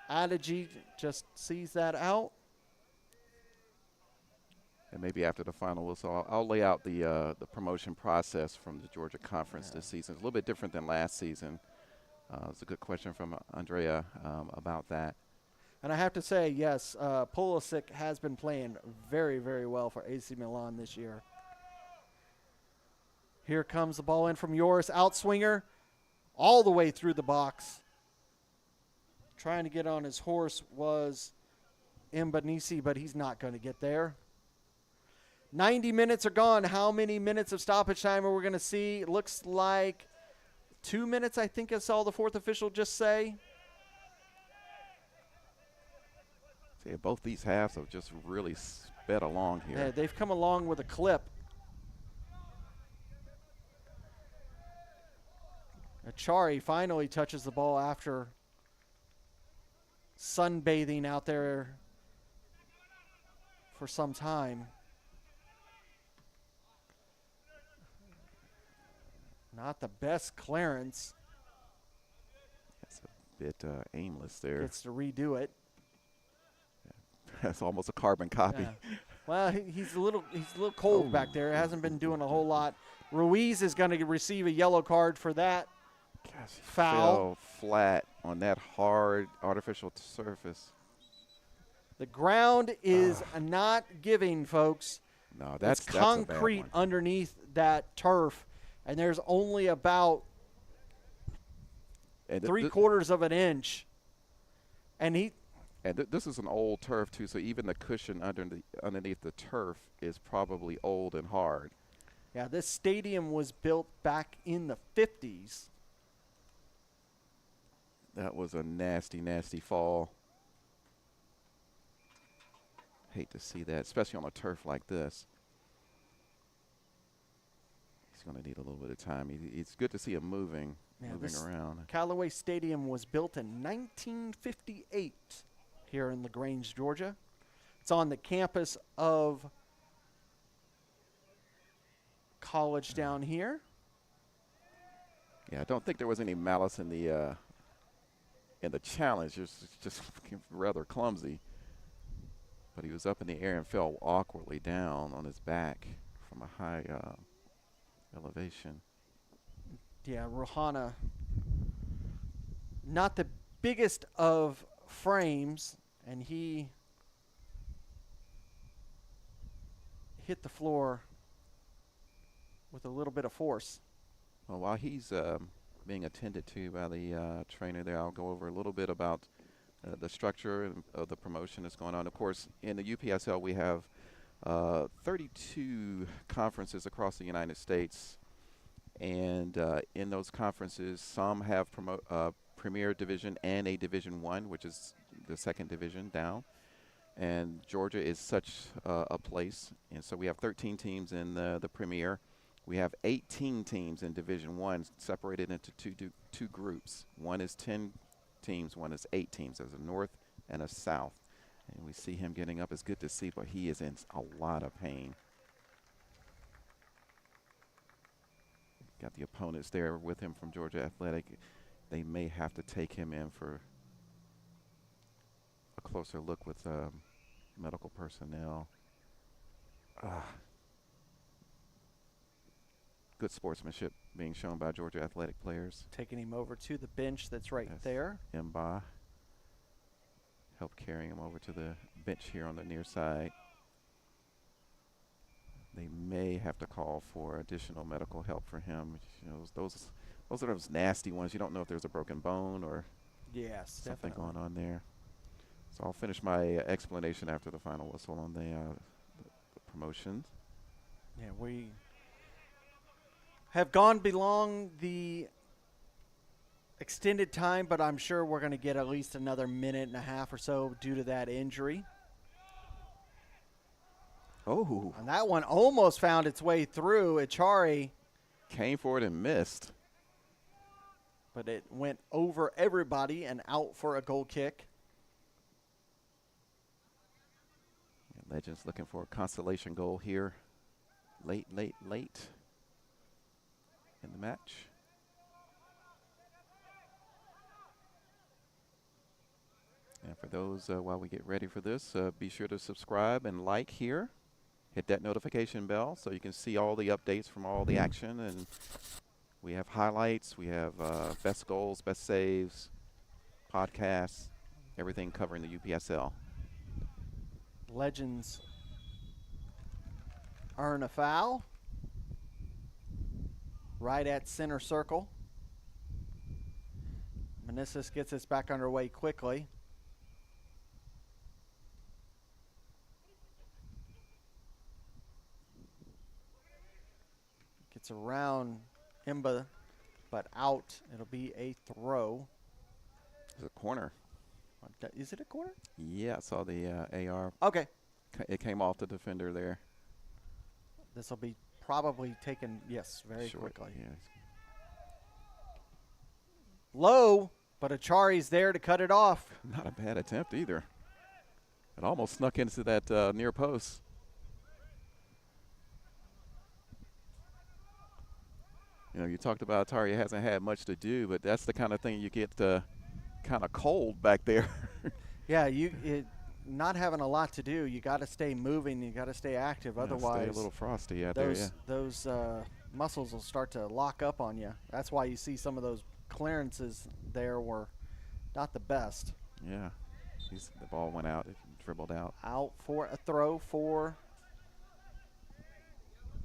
Adigi just sees that out. And maybe after the final whistle, I'll lay out the promotion process from the Georgia Conference this season. It's a little bit different than last season. It's a good question from Andrea about that. And I have to say, yes, Pulisic has been playing very, very well for AC Milan this year. Here comes the ball in from Yoris. Outswinger all the way through the box. Trying to get on his horse was Mbanisi, but he's not going to get there. 90 minutes are gone. How many minutes of stoppage time are we going to see? It looks like 2 minutes, I think I saw the 4th official just say. See, both these halves have just really sped along here. Yeah, they've come along with a clip. Achari finally touches the ball after sunbathing out there for some time. Not the best clearance. That's a bit aimless there. Gets to redo it. That's almost a carbon copy. Yeah. Well, he's a little cold back there. Hasn't been doing a whole lot. Ruiz is going to receive a yellow card for that. Gosh, he Foul. fell flat on that hard artificial surface. The ground is not giving, folks. No, It's that's a bad concrete one. underneath that turf, and there's only about And 3/4 of an inch. And this is an old turf too, so even the cushion underneath the turf is probably old and hard. yeah, this stadium was built back in the 50s. That was a nasty, nasty fall. Hate to see that, especially on a turf like this. He's going to need a little bit of time. It's good to see him moving around. Callaway Stadium was built in 1958 here in LaGrange, Georgia. It's on the campus of college down here. Yeah, I don't think there was any malice in the challenge. It was just rather clumsy. But he was up in the air and fell awkwardly down on his back from a high elevation. Yeah, Rohana, not the biggest of frames, and he hit the floor with a little bit of force. Well, while he's being attended to by the trainer there, I'll go over a little bit about the structure of the promotion that's going on. Of course, in the UPSL, we have 32 conferences across the United States. And in those conferences, some have Premier Division and a Division I, which is the second division down. And Georgia is such a place. And so we have 13 teams in the Premier. We have 18 teams in Division I, separated into two groups. One is 10 teams, one is 8 teams. There's a North and a South. And we see him getting up. It's good to see, but he is in a lot of pain. Got the opponents there with him from Georgia Athletic. They may have to take him in for a closer look with medical personnel. Good sportsmanship being shown by Georgia Athletic players. Taking him over to the bench that's right there. Mba help carrying him over to the bench here on the near side. They may have to call for additional medical help for him. You know, those are those nasty ones. You don't know if there's a broken bone or something going on there. So I'll finish my explanation after the final whistle on the promotions. Yeah, we have gone beyond the extended time, but I'm sure we're going to get at least another minute and a half or so due to that injury. Oh. And that one almost found its way through. Achari Came for it and missed. but it went over everybody and out for a goal kick. And Legends looking for a consolation goal here. Late in the match. And for those, while we get ready for this, be sure to subscribe and like here. Hit that notification bell so you can see all the updates from all the action. And we have highlights, we have best goals, best saves, podcasts, everything covering the UPSL. Legends earn a foul right at center circle. Meneses gets us back underway quickly. Gets around Imba, but out. It'll be a throw. It's a corner. Is it a corner? Yeah, I saw the AR. Okay. It came off the defender there. This will be probably taken, yes, very Short, quickly. yeah. Low, but Achari's there to cut it off. Not a bad attempt either. It almost snuck into that near post. You know, you talked about Atari hasn't had much to do, but that's the kind of thing you get kind of cold back there. Yeah, not having a lot to do, you got to stay moving, you got to stay active. Yeah, Otherwise, stay a little frosty out there. Yeah. Those muscles will start to lock up on you. That's why you see some of those clearances there were not the best. Yeah, the ball went out, it dribbled out. Out for a throw for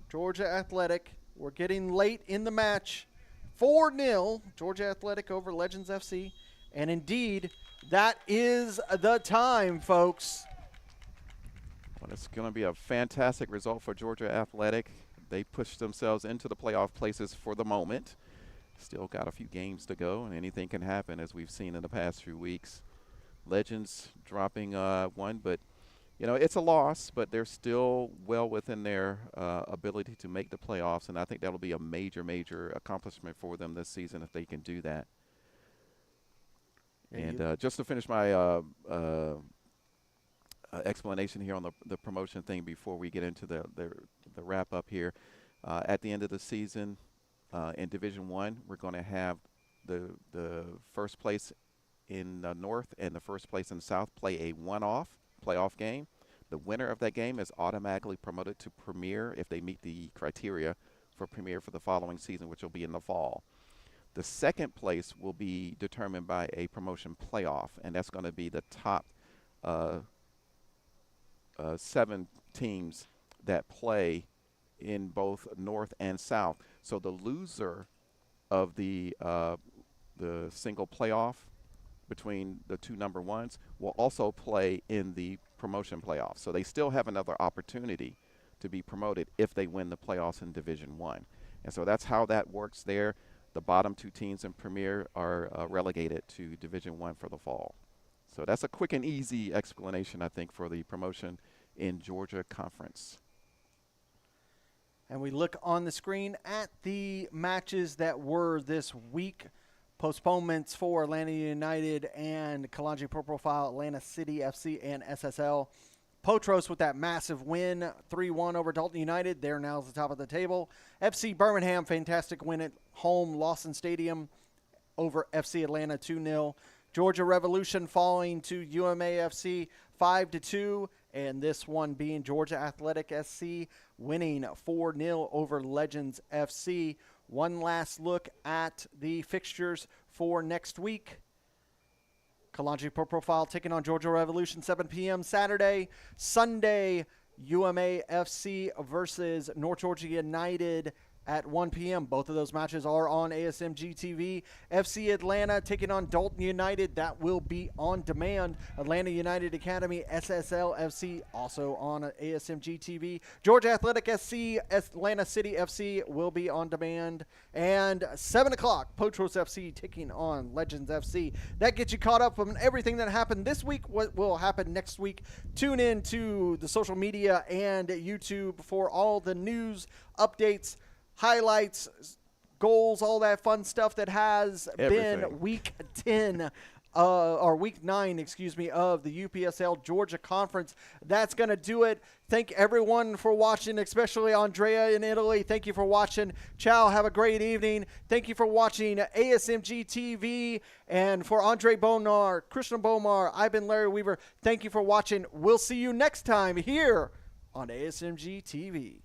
Georgia Athletic. We're getting late in the match. 4-0, Georgia Athletic over Legends FC. And indeed, that is the time, folks. Well, it's going to be a fantastic result for Georgia Athletic. They pushed themselves into the playoff places for the moment. Still got a few games to go, and anything can happen, as we've seen in the past few weeks. Legends dropping one, but you know, it's a loss, but they're still well within their ability to make the playoffs, and I think that'll be a major, major accomplishment for them this season if they can do that. And just to finish my explanation here on the promotion thing before we get into the wrap-up here, at the end of the season in Division I, we're going to have the first place in the North and the first place in the South play a one-off playoff game. The winner of that game is automatically promoted to Premier if they meet the criteria for Premier for the following season, which will be in the fall. The second place will be determined by a promotion playoff, and that's going to be the top 7 teams that play in both North and South. So the loser of the single playoff between the two number ones will also play in the promotion playoffs. So they still have another opportunity to be promoted if they win the playoffs in Division I. And so that's how that works there. The bottom 2 teams in Premier are relegated to Division I for the fall. So that's a quick and easy explanation, I think, for the promotion in Georgia Conference. And we look on the screen at the matches that were this week. Postponements for Atlanta United and Callaway Profile, Atlanta City FC, and SSL. Potros with that massive win, 3-1 over Dalton United. They're now at the top of the table. FC Birmingham, fantastic win at home, Lawson Stadium over FC Atlanta 2-0. Georgia Revolution falling to UMAFC 5-2. And this one being Georgia Athletic SC winning 4-0 over Legends FC. One last look at the fixtures for next week. Callaway Pro Profile taking on Georgia Revolution, 7 p.m. Saturday. Sunday, UMAFC versus North Georgia United at 1 p.m. Both of those matches are on ASMG TV. FC Atlanta taking on Dalton United. That will be on demand. Atlanta United Academy, SSL FC, also on ASMG TV. Georgia Athletic SC, Atlanta City FC will be on demand. And 7 o'clock, Potros FC taking on Legends FC. That gets you caught up on everything that happened this week, what will happen next week. Tune in to the social media and YouTube for all the news, updates, highlights, goals, all that fun stuff that has been week 10 or week 9, excuse me, of the UPSL Georgia Conference. That's going to do it. Thank everyone for watching, especially Andrea in Italy. Thank you for watching. Ciao. Have a great evening. Thank you for watching ASMG TV. And for Andre Bonar, Christian Bomar, I've been Larry Weaver. Thank you for watching. We'll see you next time here on ASMG TV.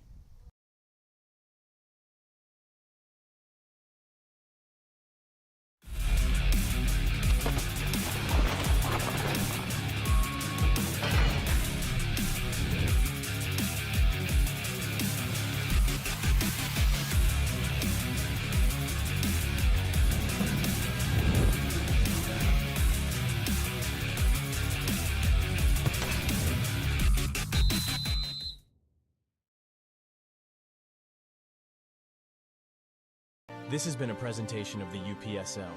This has been a presentation of the UPSL.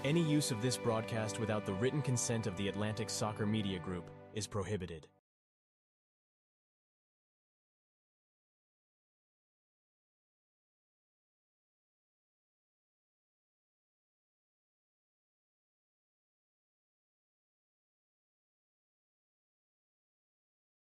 Any use of this broadcast without the written consent of the Atlantic Soccer Media Group is prohibited.